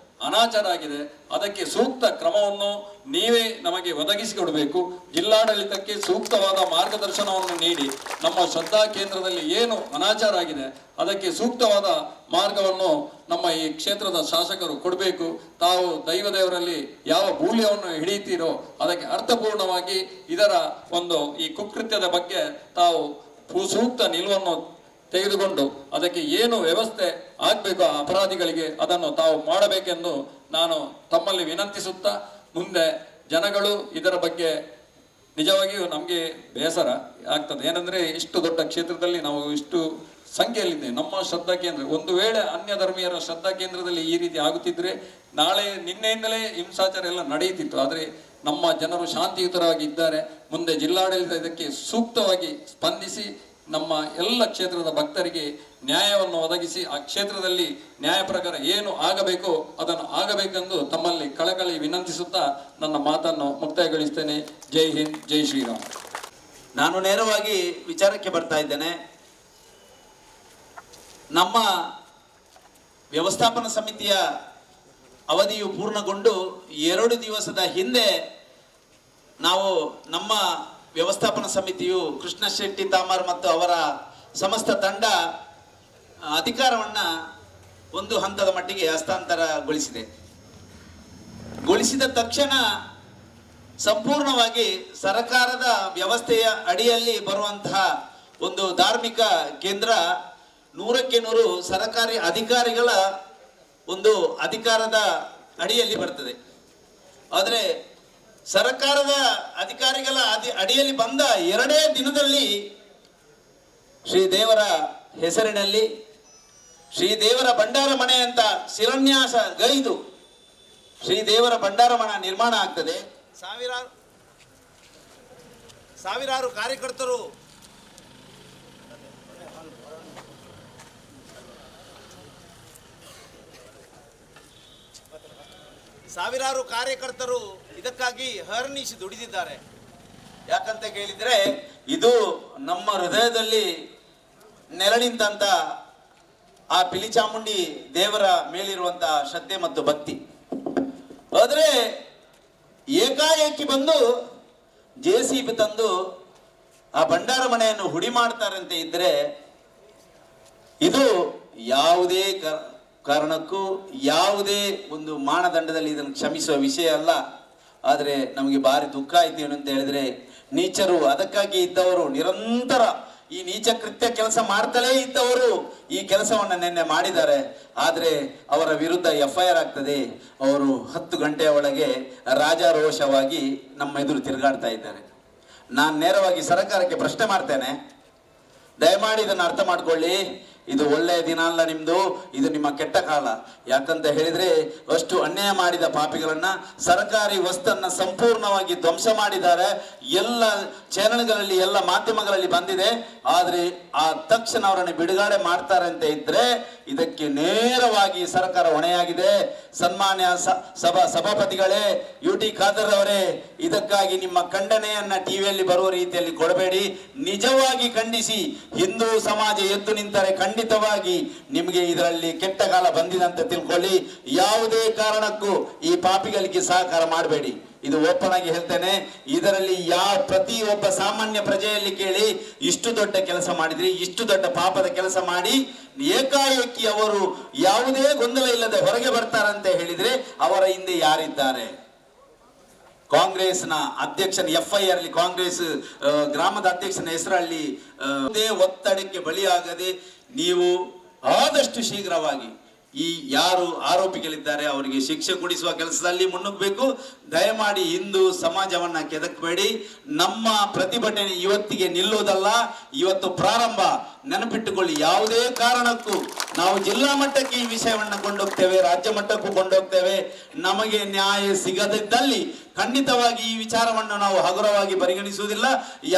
ಅನಾಚಾರ ಆಗಿದೆ. ಅದಕ್ಕೆ ಸೂಕ್ತ ಕ್ರಮವನ್ನು ನೀವೇ ನಮಗೆ ಒದಗಿಸಿಕೊಡಬೇಕು. ಜಿಲ್ಲಾಡಳಿತಕ್ಕೆ ಸೂಕ್ತವಾದ ಮಾರ್ಗದರ್ಶನವನ್ನು ನೀಡಿ ನಮ್ಮ ಶ್ರದ್ಧಾ ಕೇಂದ್ರದಲ್ಲಿ ಏನು ಅನಾಚಾರ ಆಗಿದೆ ಅದಕ್ಕೆ ಸೂಕ್ತವಾದ ಮಾರ್ಗವನ್ನು ನಮ್ಮ ಈ ಕ್ಷೇತ್ರದ ಶಾಸಕರು ಕೊಡಬೇಕು. ತಾವು ದೇವರಲ್ಲಿ ಯಾವ ಮೂಲ್ಯವನ್ನು ಹಿಡಿಯುತ್ತೀರೋ ಅದಕ್ಕೆ ಅರ್ಥಪೂರ್ಣವಾಗಿ ಇದರ ಈ ಕುಕೃತ್ಯದ ಬಗ್ಗೆ ತಾವು ಸೂಕ್ತ ನಿಲುವನ್ನು ತೆಗೆದುಕೊಂಡು ಅದಕ್ಕೆ ಏನು ವ್ಯವಸ್ಥೆ ಆಗಬೇಕು ಆ ಅಪರಾಧಿಗಳಿಗೆ ಅದನ್ನು ತಾವು ಮಾಡಬೇಕೆಂದು ನಾನು ತಮ್ಮಲ್ಲಿ ವಿನಂತಿಸುತ್ತಾ, ಮುಂದೆ ಜನಗಳು ಇದರ ಬಗ್ಗೆ ನಿಜವಾಗಿಯೂ ನಮಗೆ ಬೇಸರ ಆಗ್ತದೆ. ಏನಂದ್ರೆ ಇಷ್ಟು ದೊಡ್ಡ ಕ್ಷೇತ್ರದಲ್ಲಿ ನಾವು ಇಷ್ಟು ಸಂಖ್ಯೆಯಲ್ಲಿದೆ ನಮ್ಮ ಶ್ರದ್ಧಾ ಕೇಂದ್ರ. ಒಂದು ವೇಳೆ ಅನ್ಯ ಧರ್ಮೀಯರ ಶ್ರದ್ಧಾ ಕೇಂದ್ರದಲ್ಲಿ ಈ ರೀತಿ ಆಗುತ್ತಿದ್ರೆ ನಾಳೆ ನಿನ್ನೆಯಿಂದಲೇ ಹಿಂಸಾಚಾರ ಎಲ್ಲ ನಡೆಯುತ್ತಿತ್ತು. ಆದರೆ ನಮ್ಮ ಜನರು ಶಾಂತಿಯುತರಾಗಿ ಇದ್ದಾರೆ. ಮುಂದೆ ಜಿಲ್ಲಾಡಳಿತ ಇದಕ್ಕೆ ಸೂಕ್ತವಾಗಿ ಸ್ಪಂದಿಸಿ ನಮ್ಮ ಎಲ್ಲ ಕ್ಷೇತ್ರದ ಭಕ್ತರಿಗೆ ನ್ಯಾಯವನ್ನು ಒದಗಿಸಿ ಆ ಕ್ಷೇತ್ರದಲ್ಲಿ ನ್ಯಾಯ ಪ್ರಕಾರ ಏನು ಆಗಬೇಕೋ ಅದನ್ನು ಆಗಬೇಕೆಂದು ತಮ್ಮಲ್ಲಿ ಕಳಕಳಿ ವಿನಂತಿಸುತ್ತಾ ನನ್ನ ಮಾತನ್ನು ಮುಕ್ತಾಯಗೊಳಿಸ್ತೇನೆ. ಜೈ ಹಿಂದ್, ಜೈ ಶ್ರೀರಾಮ್. ನಾನು ನೇರವಾಗಿ ವಿಚಾರಕ್ಕೆ ಬರ್ತಾ ಇದ್ದೇನೆ. ನಮ್ಮ ವ್ಯವಸ್ಥಾಪನಾ ಸಮಿತಿಯ ಅವಧಿಯು ಪೂರ್ಣಗೊಂಡು 2 ದಿವಸದ ಹಿಂದೆ ನಾವು ನಮ್ಮ ವ್ಯವಸ್ಥಾಪನಾ ಸಮಿತಿಯು ಕೃಷ್ಣ ಶೆಟ್ಟಿ ತಾಮರ್ ಮತ್ತು ಅವರ ಸಮಸ್ತ ತಂಡ ಅಧಿಕಾರವನ್ನು ಒಂದು ಹಂತದ ಮಟ್ಟಿಗೆ ಹಸ್ತಾಂತರಗೊಳಿಸಿದೆ. ಗೊಳಿಸಿದ ತಕ್ಷಣ ಸಂಪೂರ್ಣವಾಗಿ ಸರ್ಕಾರದ ವ್ಯವಸ್ಥೆಯ ಅಡಿಯಲ್ಲಿ ಬರುವಂತಹ ಒಂದು ಧಾರ್ಮಿಕ ಕೇಂದ್ರ 100ಕ್ಕೆ 100 ಸರ್ಕಾರಿ ಅಧಿಕಾರಿಗಳ ಒಂದು ಅಧಿಕಾರದ ಅಡಿಯಲ್ಲಿ ಬರ್ತದೆ. ಆದರೆ ಸರ್ಕಾರದ ಅಧಿಕಾರಿಗಳ ಅಡಿಯಲ್ಲಿ ಬಂದ 2 ದಿನದಲ್ಲಿ ಶ್ರೀದೇವರ ಹೆಸರಿನಲ್ಲಿ ಶ್ರೀದೇವರ ಭಂಡಾರ ಮನೆ ಅಂತ ಶಿಲಾನ್ಯಾಸ ಗೈದು ಶ್ರೀದೇವರ ಭಂಡಾರ ಮನೆ ನಿರ್ಮಾಣ ಆಗ್ತದೆ. ಸಾವಿರಾರು ಕಾರ್ಯಕರ್ತರು ಇದಕ್ಕಾಗಿ ಹರ್ನಿಶಿ ದುಡಿದಿದ್ದಾರೆ. ಯಾಕಂತ ಕೇಳಿದ್ರೆ ಇದು ನಮ್ಮ ಹೃದಯದಲ್ಲಿ ನೆರಳಿಂತ ಆ ಪಿಲಿಚಾಮುಂಡಿ ದೇವರ ಮೇಲಿರುವಂತ ಶ್ರದ್ಧೆ ಮತ್ತು ಭಕ್ತಿ. ಆದರೆ ಏಕಾಏಕಿ ಬಂದು JCB ತಂದು ಆ ಭಂಡಾರ ಮನೆಯನ್ನು ಹುಡಿ ಮಾಡ್ತಾರಂತೆ ಇದ್ರೆ ಇದು ಯಾವುದೇ ಕಾರಣಕ್ಕೂ ಯಾವುದೇ ಒಂದು ಮಾನದಂಡದಲ್ಲಿ ಇದನ್ನು ಕ್ಷಮಿಸುವ ವಿಷಯ ಅಲ್ಲ. ಆದರೆ ನಮಗೆ ಭಾರಿ ದುಃಖ ಆಯ್ತು ಏನು ಅಂತ ಹೇಳಿದ್ರೆ, ನೀಚರು ಅದಕ್ಕಾಗಿ ಇದ್ದವರು ನಿರಂತರ ಈ ನೀಚ ಕೃತ್ಯ ಕೆಲಸ ಮಾಡ್ತಲೇ ಇದ್ದವರು ಈ ಕೆಲಸವನ್ನು ನಿನ್ನೆ ಮಾಡಿದ್ದಾರೆ. ಆದರೆ ಅವರ ವಿರುದ್ಧ FIR ಆಗ್ತದೆ. ಅವರು 10 ಗಂಟೆಯ ಒಳಗೆ ರಾಜಾರೋಷವಾಗಿ ನಮ್ಮ ಎದುರು ತಿರುಗಾಡ್ತಾ ಇದ್ದಾರೆ. ನಾನು ನೇರವಾಗಿ ಸರ್ಕಾರಕ್ಕೆ ಪ್ರಶ್ನೆ ಮಾಡ್ತೇನೆ, ದಯಮಾಡಿ ಇದನ್ನು ಅರ್ಥ ಮಾಡ್ಕೊಳ್ಳಿ. ಇದು ಒಳ್ಳೆಯ ದಿನ ಅಲ್ಲ ನಿಮ್ದು, ಇದು ನಿಮ್ಮ ಕೆಟ್ಟ ಕಾಲ. ಯಾಕಂತ ಹೇಳಿದ್ರೆ ಅಷ್ಟು ಅನ್ಯಾಯ ಮಾಡಿದ ಪಾಪಿಗಳನ್ನ ಸರ್ಕಾರಿ ವಸ್ತನ್ನ ಸಂಪೂರ್ಣವಾಗಿ ಧ್ವಂಸ ಮಾಡಿದ್ದಾರೆ. ಎಲ್ಲ ಚಾನೆಲ್ಗಳಲ್ಲಿ ಎಲ್ಲ ಮಾಧ್ಯಮಗಳಲ್ಲಿ ಬಂದಿದೆ. ಆದ್ರೆ ಆ ತಕ್ಷಣ ಅವರನ್ನು ಬಿಡುಗಡೆ ಮಾಡ್ತಾರೆ ಅಂತ ಇದ್ರೆ ಇದಕ್ಕೆ ನೇರವಾಗಿ ಸರ್ಕಾರ ಹೊಣೆಯಾಗಿದೆ. ಸನ್ಮಾನ್ಯ ಸಭಾಪತಿಗಳೇ, UT ಖಾದರ್ ಅವರೇ, ಇದಕ್ಕಾಗಿ ನಿಮ್ಮ ಖಂಡನೆಯನ್ನ ಟಿವಿಯಲ್ಲಿ ಬರುವ ರೀತಿಯಲ್ಲಿ ಕೊಡಬೇಡಿ. ನಿಜವಾಗಿ ಖಂಡಿಸಿ. ಹಿಂದೂ ಸಮಾಜ ಎದ್ದು ನಿಂತರೆ ಖಂಡಿತವಾಗಿ ನಿಮಗೆ ಇದರಲ್ಲಿ ಕೆಟ್ಟ ಕಾಲ ಬಂದಿದೆ ಅಂತ ತಿಳ್ಕೊಳ್ಳಿ. ಯಾವುದೇ ಕಾರಣಕ್ಕೂ ಈ ಪಾಪಿಗಳಿಗೆ ಸಹಕಾರ ಮಾಡಬೇಡಿ. ಇದು ಓಪನ್ ಆಗಿ ಹೇಳ್ತೇನೆ. ಇದರಲ್ಲಿ ಪ್ರತಿಯೊಬ್ಬ ಸಾಮಾನ್ಯ ಪ್ರಜೆಯಲ್ಲಿ ಕೇಳಿ, ಇಷ್ಟು ದೊಡ್ಡ ಕೆಲಸ ಮಾಡಿದ್ರಿ, ಇಷ್ಟು ದೊಡ್ಡ ಪಾಪದ ಕೆಲಸ ಮಾಡಿ ಏಕಾಏಕಿ ಅವರು ಯಾವುದೇ ಗೊಂದಲ ಇಲ್ಲದೆ ಹೊರಗೆ ಬರ್ತಾರಂತೆ ಹೇಳಿದ್ರೆ ಅವರ ಹಿಂದೆ ಯಾರಿದ್ದಾರೆ? ಕಾಂಗ್ರೆಸ್ನ ಅಧ್ಯಕ್ಷನ FIR ಅಲ್ಲಿ ಕಾಂಗ್ರೆಸ್ ಗ್ರಾಮದ ಅಧ್ಯಕ್ಷನ ಹೆಸರಲ್ಲಿ ಒತ್ತಡಕ್ಕೆ ಬಲಿಯಾಗದೆ ನೀವು ಆದಷ್ಟು ಶೀಘ್ರವಾಗಿ ಈ ಯಾರು ಆರೋಪಿಗಳಿದ್ದಾರೆ ಅವರಿಗೆ ಶಿಕ್ಷೆ ಕೊಡಿಸುವ ಕೆಲಸದಲ್ಲಿ ಮುನ್ನುಗ್ಗಬೇಕು. ದಯಮಾಡಿ ಹಿಂದೂ ಸಮಾಜವನ್ನ ಕೆದಕಬೇಡಿ. ನಮ್ಮ ಪ್ರತಿಭಟನೆ ಇವತ್ತಿಗೆ ನಿಲ್ಲುವುದಲ್ಲ, ಇವತ್ತು ಪ್ರಾರಂಭ. ನೆನಪಿಟ್ಟುಕೊಳ್ಳಿ, ಯಾವುದೇ ಕಾರಣಕ್ಕೂ ನಾವು ಜಿಲ್ಲಾ ಮಟ್ಟಕ್ಕೆ ಈ ವಿಷಯವನ್ನು ಕೊಂಡೋಗ್ತೇವೆ, ರಾಜ್ಯ ಮಟ್ಟಕ್ಕೂ ಕೊಂಡೋಗ್ತೇವೆ. ನಮಗೆ ನ್ಯಾಯ ಸಿಗದಿದ್ದಲ್ಲಿ ಖಂಡಿತವಾಗಿ ಈ ವಿಚಾರವನ್ನು ನಾವು ಹಗುರವಾಗಿ ಪರಿಗಣಿಸುವುದಿಲ್ಲ.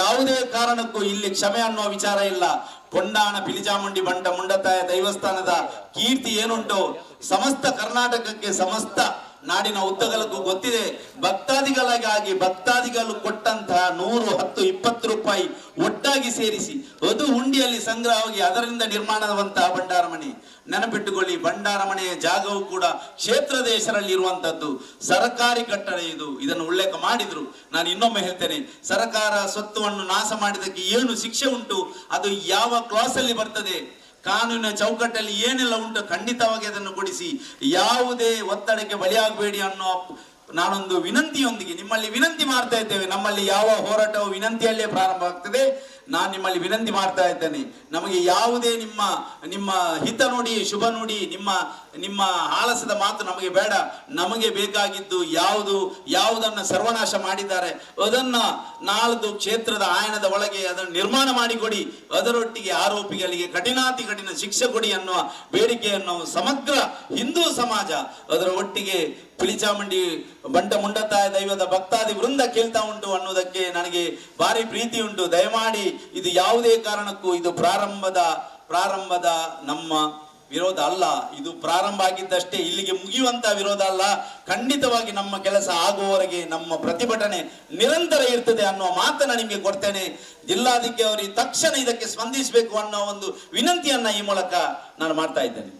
ಯಾವುದೇ ಕಾರಣಕ್ಕೂ ಇಲ್ಲಿ ಕ್ಷಮೆ ಅನ್ನುವ ವಿಚಾರ ಇಲ್ಲ. ಕೊಂಡಾಣ ಪಿಲಿಚಾಮುಂಡಿ ಬಂಟ ಮುಂಡತಾಯ ದೈವಸ್ಥಾನದ ಕೀರ್ತಿ ಏನುಂಟು ಸಮಸ್ತ ಕರ್ನಾಟಕಕ್ಕೆ, ಸಮಸ್ತ ನಾಡಿನ ಉದ್ದಗಲಕ್ಕೂ ಗೊತ್ತಿದೆ. ಭಕ್ತಾದಿಗಳಿಗಾಗಿ ಭಕ್ತಾದಿಗಳು ಕೊಟ್ಟಂತಹ 100, 10, 20 ರೂಪಾಯಿ ಒಟ್ಟಾಗಿ ಸೇರಿಸಿ ಅದು ಹುಂಡಿಯಲ್ಲಿ ಸಂಗ್ರಹವಾಗಿ ಅದರಿಂದ ನಿರ್ಮಾಣವಾದಂತಹ ಭಂಡಾರಮನೆ. ನೆನಪಿಟ್ಟುಕೊಳ್ಳಿ, ಭಂಡಾರಮನೆಯ ಜಾಗವು ಕೂಡ ಕ್ಷೇತ್ರದ ಹೆಸರಲ್ಲಿ ಇರುವಂತದ್ದು ಸರ್ಕಾರಿ ಕಟ್ಟಡ. ಇದನ್ನು ಉಲ್ಲೇಖ ಮಾಡಿದ್ರು. ನಾನು ಇನ್ನೊಮ್ಮೆ ಹೇಳ್ತೇನೆ, ಸರ್ಕಾರ ಸ್ವತ್ತುವನ್ನು ನಾಶ ಮಾಡಿದಕ್ಕೆ ಏನು ಶಿಕ್ಷೆ ಉಂಟು, ಅದು ಯಾವ ಕ್ಲಾಸ್ ಅಲ್ಲಿ ಬರ್ತದೆ, ಕಾನೂನಿನ ಚೌಕಟ್ಟಲ್ಲಿ ಏನೆಲ್ಲ ಉಂಟು, ಖಂಡಿತವಾಗಿ ಅದನ್ನು ಕೊಡಿಸಿ. ಯಾವುದೇ ಒತ್ತಡಕ್ಕೆ ಬಲಿಯಾಗಬೇಡಿ ಅನ್ನೋ ನಾನೊಂದು ವಿನಂತಿಯೊಂದಿಗೆ ನಿಮ್ಮಲ್ಲಿ ವಿನಂತಿ ಮಾಡ್ತಾ ಇದ್ದೇವೆ. ನಮ್ಮಲ್ಲಿ ಯಾವ ಹೋರಾಟವು ವಿನಂತಿಯಲ್ಲೇ ಪ್ರಾರಂಭ ಆಗ್ತದೆ. ನಾನು ನಿಮ್ಮಲ್ಲಿ ವಿನಂತಿ ಮಾಡ್ತಾ ಇದ್ದೇನೆ, ನಮಗೆ ಯಾವುದೇ ನಿಮ್ಮ ಹಿತ ನುಡಿ, ಶುಭ ನುಡಿ, ನಿಮ್ಮ ಆಲಸದ ಮಾತು ನಮಗೆ ಬೇಡ. ನಮಗೆ ಬೇಕಾಗಿದ್ದು ಯಾವುದನ್ನು ಸರ್ವನಾಶ ಮಾಡಿದ್ದಾರೆ ಅದನ್ನ ನಾಳ್ದು ಕ್ಷೇತ್ರದ ಆಯನದ ಒಳಗೆ ಅದನ್ನು ನಿರ್ಮಾಣ ಮಾಡಿಕೊಡಿ. ಅದರೊಟ್ಟಿಗೆ ಆರೋಪಿಗಳಿಗೆ ಕಠಿಣಾತಿ ಕಠಿಣ ಶಿಕ್ಷೆ ಕೊಡಿ ಅನ್ನುವ ಬೇಡಿಕೆಯನ್ನು ಸಮಗ್ರ ಹಿಂದೂ ಸಮಾಜ ಅದರ ಒಟ್ಟಿಗೆ ಪಿಲಿಚಾಮುಂಡಿ ಬಂಟ ಮುಂಡತಾಯ ದೈವದ ಭಕ್ತಾದಿ ವೃಂದ ಕೇಳ್ತಾ ಉಂಟು ಅನ್ನೋದಕ್ಕೆ ನನಗೆ ಭಾರಿ ಪ್ರೀತಿ ಉಂಟು. ದಯಮಾಡಿ ಇದು ಯಾವುದೇ ಕಾರಣಕ್ಕೂ ಇದು ಪ್ರಾರಂಭದ ನಮ್ಮ ವಿರೋಧ ಅಲ್ಲ. ಇದು ಪ್ರಾರಂಭ ಆಗಿದ್ದಷ್ಟೇ, ಇಲ್ಲಿಗೆ ಮುಗಿಯುವಂತ ವಿರೋಧ ಅಲ್ಲ. ಖಂಡಿತವಾಗಿ ನಮ್ಮ ಕೆಲಸ ಆಗುವವರೆಗೆ ನಮ್ಮ ಪ್ರತಿಭಟನೆ ನಿರಂತರ ಇರ್ತದೆ ಅನ್ನುವ ಮಾತನ್ನ ನಿಮಗೆ ಕೊಡ್ತೇನೆ. ಜಿಲ್ಲಾಧಿಕಾರಿ ಅವರಿಗೆ ತಕ್ಷಣ ಇದಕ್ಕೆ ಸ್ಪಂದಿಸಬೇಕು ಅನ್ನೋ ಒಂದು ವಿನಂತಿಯನ್ನ ಈ ಮೂಲಕ ನಾನು ಮಾಡ್ತಾ ಇದ್ದೇನೆ.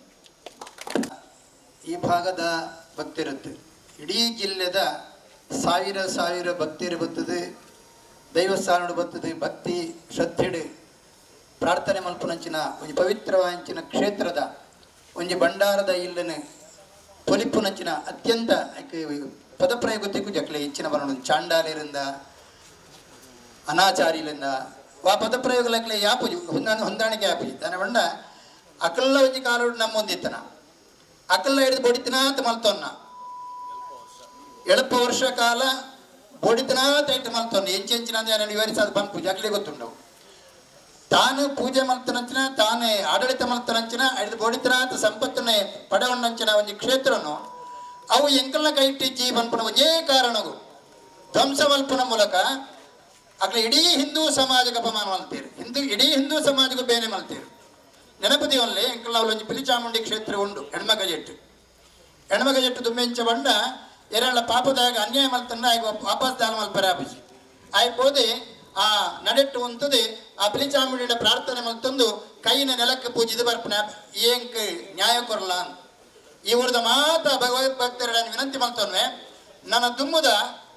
ಈ ಭಾಗದ ಭಕ್ತಿರುತ್ತೆ, ಇಡೀ ಜಿಲ್ಲೆದ ಸಾವಿರ ಭಕ್ತಿಯರು ಬರ್ತದೆ, ದೈವಸ್ಥಾನ ಬರ್ತದೆ. ಭಕ್ತಿ ಶ್ರದ್ಧೆಡು ಪ್ರಾರ್ಥನೆ ಮಲ್ಪುನಂಚಿನ ಒಂದು ಪವಿತ್ರವಾಂಚಿನ ಕ್ಷೇತ್ರದ ಒಂದು ಭಂಡಾರದ ಇಲ್ಲನೆ ಪೊಲಿಪುನಂಚಿನ ಅತ್ಯಂತ ಪದಪ್ರಯೋಗತ್ತಿಗೂ ಜಕ್ಲೆ ಹೆಚ್ಚಿನ ಬರೋಣ. ಚಾಂಡಾಲಿರಿಂದ ಅನಾಚಾರಿಲಿಂದ ಆ ಪದಪ್ರಯೋಗಲಕ್ಲೆ ಯಾಪುಜು ಹೊಂದಾಣಿಕೆ ಯಾಪುಜಿ ತಾನೆ ಬಂಡ ಅಕಲ್ಲ ಒಂಜಿ ಕಾಲು ನಮ್ಮೊಂದಿತ್ತನ ಅಕಲ್ಲ ಹಿಡಿದು ಬೊಡಿತನಾತ್ ಮಲ್ತೊನ್ನ ಎಳಪ ವರ್ಷ ಕಾಲ ಬೊಡಿತನಾತ್ ಇಟ್ಟು ಮಲ್ತೊನ್ನ ಎಂಚೆಂಚಿನ ನಾನು ವಿವರಿಸದ ಬಂದು ಪೂಜೆ ಅಕ್ಲೆ ಗೊತ್ತುಂಡವು. ತಾನು ಪೂಜೆ ಮಲ್ತನಂಚಿನ ತಾನೇ ಆಡಳಿತ ಮಲ್ತನಂಚಿನ ಹಿಡಿದು ಬೊಡಿತನಾತ್ ಸಂಪತ್ತನ್ನೇ ಪಡೆವಣ್ಣಂಚಿನ ಒಂದು ಕ್ಷೇತ್ರನು ಅವು ಎಂಕಲ್ನ ಕೈ ಇಟ್ಟಿಜ್ಜಿ ಬಂದ್ಪುಣ ಒಂದೇ ಕಾರಣವು ಧ್ವಂಸ ಮಲ್ಪನ ಮೂಲಕ ಅಕ್ಲೆ ಇಡೀ ಹಿಂದೂ ಸಮಾಜಕ್ಕೆ ಅಪಮಾನ ಮಲ್ತೀರಿ. ಇಡೀ ಹಿಂದೂ ಸಮಾಜಕ್ಕೂ ಬೇನೆ ಮಲ್ತೀರಿ. ನೆನಪದಿವಲ್ಲೇ ಎಂಕಲ್ಲ ಅವಳೊಂದು ಪಿಲಿಚಾಮುಂಡಿ ಕ್ಷೇತ್ರ ಉಂಡು ಹೆಣ್ಮಗ ಜೆಟ್ಟು ದುಮ್ಮೆಂಚ ಬಂಡ ಎರಳ ಪಾಪದಾಗ ಅನ್ಯಾಯ ಮಲ್ತನ್ನ ವಾಪಸ್ ದಾನ ಮಲ್ಪರ ಆಪಿಸಿ ಆಯ್ಬೋದೆ ಆ ನಡೆಟ್ಟು ಉಂತದೆ ಆ ಪಿಲಿಚಾಮುಂಡಿಯ ಪ್ರಾರ್ಥನೆ ಮಲ್ತೊಂದು ಕೈನ ನೆಲಕ್ಕೆ ಪೂಜಿದು ಬರ್ಪನ ಏಂಕ ನ್ಯಾಯ ಕೊರಲ್ಲ ಈ ಊರದ ಮಾತ ಭಗವದ್ ಭಕ್ತರನ್ನು ವಿನಂತಿ ಮಲ್ತೊನ್ವೆ ನನ್ನ ದುಮ್ಮದ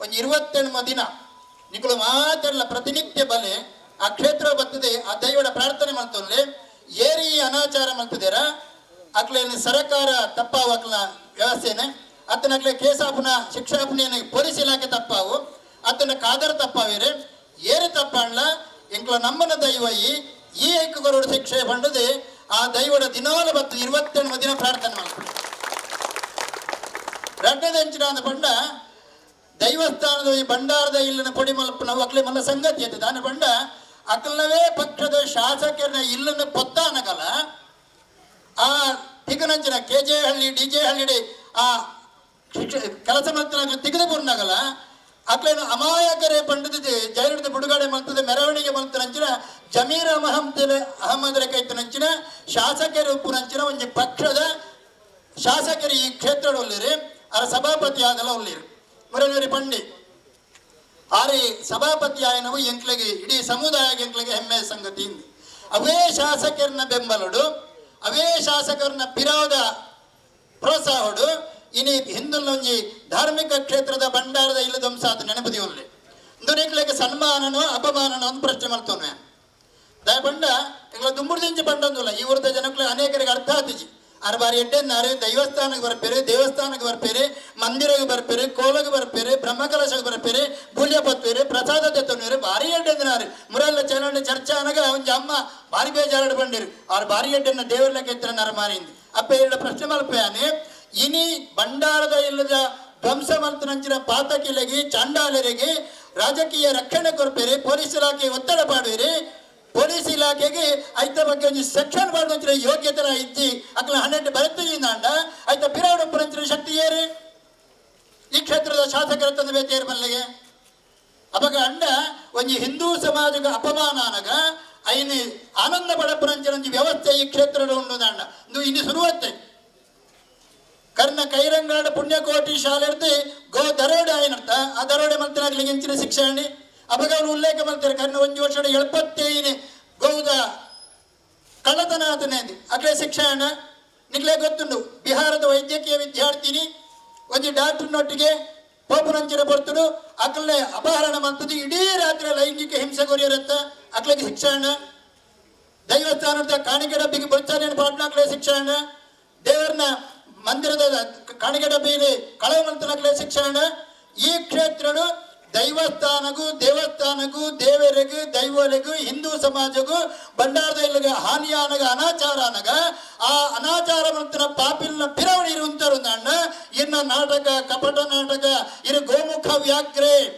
ಒಂದು 28 ದಿನ ನಿಗಳು ಮಾತೆಲ್ಲ ಪ್ರತಿನಿತ್ಯ ಬಲೆ ಆ ಕ್ಷೇತ್ರ ಬರ್ತದೆ. ಆ ದೈವದ ಪ್ರಾರ್ಥನೆ ಮಲ್ತೊನ್ಲೆ ಏರಿ ಅನಾಚಾರ ಮಲ್ತದೇರ ಅಕ್ಲೇನು ಸರ್ಕಾರ ತಪ್ಪಾವು ಅಕ್ಲ ವ್ಯವಸ್ಥೆನೆ ಅತ್ತನಕ್ಲೆ ಕೇಸಾಪುನ ಶಿಕ್ಷಾಪುನ ಪೊಲೀಸ್ ಇಲಾಖೆ ತಪ್ಪಾವು ಅತ್ತನ ಕಾದರ್ ತಪ್ಪಾವೇರೆ ಏರಿ ತಪ್ಪಣ್ಣ ಎಂಕ್ಲ ನಮ್ಮನ ದೈವ ಈ ಏಕಗರುಡ ಶಿಕ್ಷೆ ಬಂಡದೆ ಆ ದೈವದ ದಿನಾಲ ಬತ್ತು 28 ದಿನ ಪ್ರಾರ್ಥನೆ ಮಾಡ್ತಾರೆ. ರಡ್ಡದಂಚಿನ ಅಂದ ಬಂಡ ದೈವಸ್ಥಾನದ ಈ ಭಂಡಾರದ ಇಲ್ಲಿನ ಪೊಡಿ ಮಲ್ಪನ ಅಕ್ಲೆ ಮಲ್ಲ ಸಂಗತಿ ಅಂತ ದಾನ ಬಂಡ ಅಕಲ್ಲವೇ ಪಕ್ಷದ ಶಾಸಕರನ್ನ ಇಲ್ಲನ್ನು ಪೊತ್ತಾನಗಲ ಆ ತಿಗನಂಚಿನ KJ ಹಳ್ಳಿ DJ ಹಳ್ಳಿ ಆ ಕೆಲಸ ಮಾಡ್ತಾನ ತೆಗೆದು ಬurnagala ಅಕ್ಲೇನು ಅಮಾಯಕರೇ ಪಂಡಿತ ಜೈಲದ ಬಿಡುಗಡೆ ಮಾಡ್ತದೆ ಮೆರವಣಿಗೆ ಮಾಡ್ತಾನಂಚಿನ ಜಮೀರ್ ಅಹಮದರ ಕೈತನಂಚಿನ ಶಾಸಕರು ಉಪ್ಪುನಂಚಿನ ಒಂದು ಪಕ್ಷದ ಶಾಸಕರು ಈ ಕ್ಷೇತ್ರ ಒಳ್ಳಿರಿ ಅವರ ಸಭಾಪತಿ ಆಗಲ್ಲ ಒಳ್ಳಿರಿ ಮುರಳೇರಿ ಪಂಡಿ ಆರಿ ಸಭಾಪತಿ ಆಯನವು ಎಂಕ್ಲೆಗೆ ಇಡೀ ಸಮುದಾಯ ಎಂಕ್ಲೆಗೆ ಹೆಮ್ಮೆಯ ಸಂಗತಿ. ಅವೇ ಶಾಸಕರನ್ನ ಬೆಂಬಲಡು ಅವೇ ಶಾಸಕರನ್ನ ವಿರೋಧ ಪ್ರೋತ್ಸಾಹಡು ಇನಿ ಹಿಂದುಲ್ಲೊಂಜಿ ಧಾರ್ಮಿಕ ಕ್ಷೇತ್ರದ ಭಂಡಾರದ ಇಲ್ಲ ಧ್ವಂಸಾದ ನೆನಪದಿವಲ್ಲಿ ಇಂದು ಸನ್ಮಾನನೋ ಅಪಮಾನನೋ ಒಂದು ಪ್ರಶ್ನೆ ಮಾಡ್ತವನೆ ದಯ ಬಂಡ ಈಗ ದುಂಬುರ್ದಿಂಚಿ ಬಂಡೊಂದಿಲ್ಲ ಈ ಊರದ ಜನಕ್ಕೆ ಅನೇಕರಿಗೆ ಅರ್ಥ ಆತಿಜಿ ಆರು ಬಾರಿ ಎಡ್ಡೆನ್ನಾರು ದೈವಸ್ಥಾನಕ್ಕೆ ಬರ್ಪೇರಿ ದೇವಸ್ಥಾನಕ್ಕೆ ಬರ್ಪೇರಿ ಮಂದಿರಕ್ಕೆ ಬರ್ಪೇರಿ ಕೋಲಗೆ ಬರ್ಪೇರಿ ಬ್ರಹ್ಮಕಲಶಕ್ಕೆ ಬರ್ಪೇರಿ ಬುಲ್ಯ ಬತ್ತೇರಿ ಪ್ರಸಾದ ತೆತ್ತೋರು ಭಾರಿ ಎಡ್ಡೆಂದಿನಾರು ಮುರಲ್ಲ ಚಲನೆ ಚರ್ಚಾ ಅನಗ ಒಂಜಿ ಅಮ್ಮ ಭಾರಿ ಬೇಜಾರಾಡು ಬಂದಿರು ಆರು ಭಾರಿ ಎಡ್ಡೆನ್ನ ದೇವರ್ಲಕ್ಕೆ ಎತ್ತರ ಮಾರಿಂది ಅಪ್ಪ ಎರಡು ಪ್ರಶ್ನೆ ಮಲ್ಪಯಾನೆ ಇನಿ ಭಂಡಾರದ ಇಲ್ಲದ ಧ್ವಂಸ ಮಂತ್ರನಂಚಿನ ಪಾತಕಿಲೆಗೆ ಚಾಂಡಾಲರಿಗೆ ರಾಜಕೀಯ ರಕ್ಷಣೆ ಕೊರ್ಪೇರಿ ಪೊಲೀಸ್ ಇಲಾಖೆ ಒತ್ತಡ ಪಾಡುವಿರಿ ಪೊಲೀಸ್ ಇಲಾಖೆಗೆ ಐತ ಬಗ್ಗೆ ಒಂದು ಸೆಕ್ಷನ್ ಮಾಡಿದ್ರೆ ಯೋಗ್ಯತೆ ಇಜ್ಜಿ ಅಕ್ಲ 12 ಬರುತ್ತಿಂದ ಐತ ಪಿರಾವಣಪ್ಪನ ಶಕ್ತಿ ಏರಿ ಈ ಕ್ಷೇತ್ರದ ಶಾಸಕರ ತಂದ ಬೇತೇರು ಮಲ್ಲಿಗೆ ಅವಾಗ ಅಂಡ ಒಂದು ಹಿಂದೂ ಸಮಾಜದ ಅಪಮಾನ ಅನಗ ಐನಿ ಆನಂದ ಪಡಪ್ಪನಂಚಿನ ವ್ಯವಸ್ಥೆ ಈ ಕ್ಷೇತ್ರದ ಉಂಡು ದಂಡ ಇನ್ನು ಶುರುವತ್ತೆ ಕರ್ನ ಕೈರಂಗಾಡ ಪುಣ್ಯಕೋಟಿ ಶಾಲೆ ಇರ್ತಿ ಗೋ ದರೋಡೆ ಆಯ್ನರ್ಥ ಆ ದರೋಡೆ ಮಲ್ತನಾಗ್ಲಿಕ್ಕೆ ಹೆಂಚಿನ ಶಿಕ್ಷಣ ಅವಾಗ ಅವನು ಉಲ್ಲೇಖ ಮಾಡ್ತಾರೆ ಕರ್ನ ಒಂದು ವರ್ಷ 75 ಗೌದ ಕಳ್ಳತನ ಆತನೇ ಅಗ್ಲೇ ಶಿಕ್ಷಣ ನಿಗ್ಲೇ ಗೊತ್ತುಂಡು ಬಿಹಾರದ ವೈದ್ಯಕೀಯ ವಿದ್ಯಾರ್ಥಿನಿ ಒಂದು ಡಾಕ್ಟರ್ನೊಟ್ಟಿಗೆ ಪೋಪುರಂಚಿನ ಬರ್ತಡು ಅಕ್ಲೇ ಅಪಹರಣ ಮಾಡ್ತದೆ ಇಡೀ ರಾತ್ರಿ ಲೈಂಗಿಕ ಹಿಂಸೆ ಕೊರಿಯರತ್ತ ಅಕ್ಲಿಗೆ ಶಿಕ್ಷಣ ದೈವಸ್ಥಾನದ ಕಾಣಿಕೆ ಡಬ್ಬಿಗೆ ಬಚ್ಚಾರೇನು ಪಾಟ್ನಾಕ್ಲೇ ಶಿಕ್ಷಣ ದೇವರನ್ನ ಮಂದಿರದ ಕಾಣಿಕೆ ಡಬ್ಬಿಯಲ್ಲಿ ಕಳವ ಮಂತನಕ್ಲೇ ಶಿಕ್ಷಣ ಈ ಕ್ಷೇತ್ರಗಳು ದೇವಸ್ಥಾನಗೂ ದೇವರಿಗೂ ದೈವರಿಗೂ ಹಿಂದೂ ಸಮಾಜಗೂ ಬಂಡಾರದಲ್ಲಿಗ ಹಾನಿಯಾನಗ ಅನಾಚಾರನಗ ಆ ಅನಾಚಾರ ಮಂತನ ಪಾಪಿಲ್ನ ಪಿರವಣಿ ಇರುವಂತರು ಅಣ್ಣ ಇನ್ನ ನಾಟಕ ಕಪಟ ನಾಟಕ ಇರು ಗೋಮುಖ ವ್ಯಾಘ್ರೆ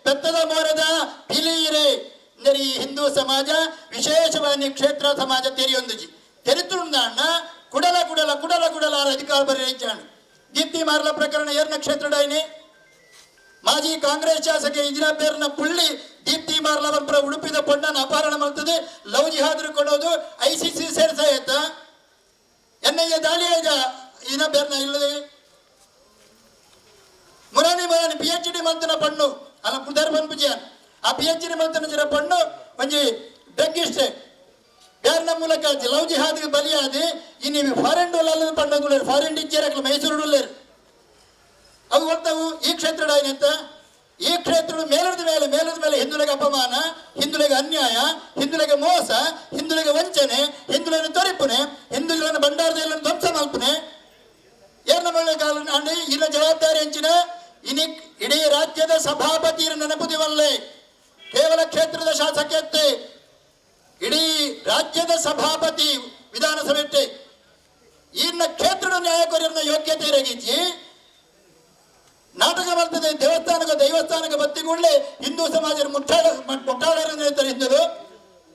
ಬೆತ್ತದ ಮೋರದ ಪಿಲಿಯಿರೆ ಈ ಹಿಂದೂ ಸಮಾಜ ವಿಶೇಷವಾಗಿ ಕ್ಷೇತ್ರ ಸಮಾಜ ತೆರೆಯೊಂದು ತೆರೆತುಂಡ ಅಣ್ಣ ಕುಡಲ ಅಧಿಕಾರ ಬರೀಚಾಣ ದೀಪ್ತಿ ಮಾರ್ಲ ಪ್ರಕರಣ ಏರ್ನ ಕ್ಷೇತ್ರಡಾಯಿನಿ ಮಾಜಿ ಕಾಂಗ್ರೆಸ್ ಶಾಸಕ ಇಂಜಿನಿಯರ್ನ ಪುಳ್ಳಿ ದೀಪ್ತಿ ಮಾರ್ಲವರ ಉಡುಪಿದ ಪೊಣ್ಣನ ಅಪಹರಣ ಮಾಡ್ತದೆ ಲವ್ ಜಿಹಾದ್ರು ಕೊಡೋದು ICC ಸೇರ್ಸಾಯತ್ತ ಎನ್ಐಎ ದಾಳಿ ಆಯ್ದ ಇನ್ನ ಬೇರ್ನ ಇಲ್ಲದೆ ಮುರಾನಿ PhD ಮಂತನ ಪಣ್ಣು ಅಲ್ಲ ಪುದರ್ ಬಂದ್ಬಿಜಿಯಾನ್ ಆ PhD ಮಂತನ ಜರ ಪಣ್ಣು ಒಂಜಿ ಡ್ರಗ್ ಇಷ್ಟೇ ಬೇರ್ನ ಮೂಲಕ ಲವ್ ಜಿಹಾದ್ಗೆ ಬಲಿಯಾದಿ ಇನ್ನು ಫಾರಿನ್ ಡೋಲ್ ಪಣ್ಣಗಳು ಫಾರಿನ್ ಡಿಚ್ಚೇರಕ್ಲ ಮೈಸೂರು ಡೋಲೇರು ಅವು ಗೊತ್ತವು ಈ ಕ್ಷೇತ್ರ ಏನಂತ ಈ ಕ್ಷೇತ್ರ ಮೇಲದ ಮೇಲೆ ಹಿಂದುಳಿಗೆ ಅಪಮಾನ ಹಿಂದುಳಿಗೆ ಅನ್ಯಾಯ ಹಿಂದುಳಿಗೆ ಮೋಸ ಹಿಂದುಳಿಗೆ ವಂಚನೆ ಹಿಂದುಳಿನ ತೊರಿಪುನೆ ಹಿಂದುಳಿನ ಬಂಡಾರದಲ್ಲಿ ಧ್ವಂಸ ಮಲ್ಪನೆ ಏನ ಕಾಲ ಇಲ್ಲ ಜವಾಬ್ದಾರಿ ಹಂಚಿನ ಇನಿಕ್ ಇಡೀ ರಾಜ್ಯದ ಸಭಾಪತಿ ನೆನಪುದಿವಲ್ಲೇ ಕೇವಲ ಕ್ಷೇತ್ರದ ಶಾಸಕತೆ ಇಡೀ ರಾಜ್ಯದ ಸಭಾಪತಿ ವಿಧಾನಸಭೆ ಇನ್ನ ಕ್ಷೇತ್ರದ ನ್ಯಾಯಕರನ್ನ ಯೋಗ್ಯತೆ ರಗಿಸಿ ನಾಟಕ ಬರ್ತದೆ ದೈವಸ್ಥಾನಕ್ಕೆ ಬತ್ತಿಕೊಳ್ಳೆ ಹಿಂದೂ ಸಮಾಜ ಮುಟ್ಟಾಡರು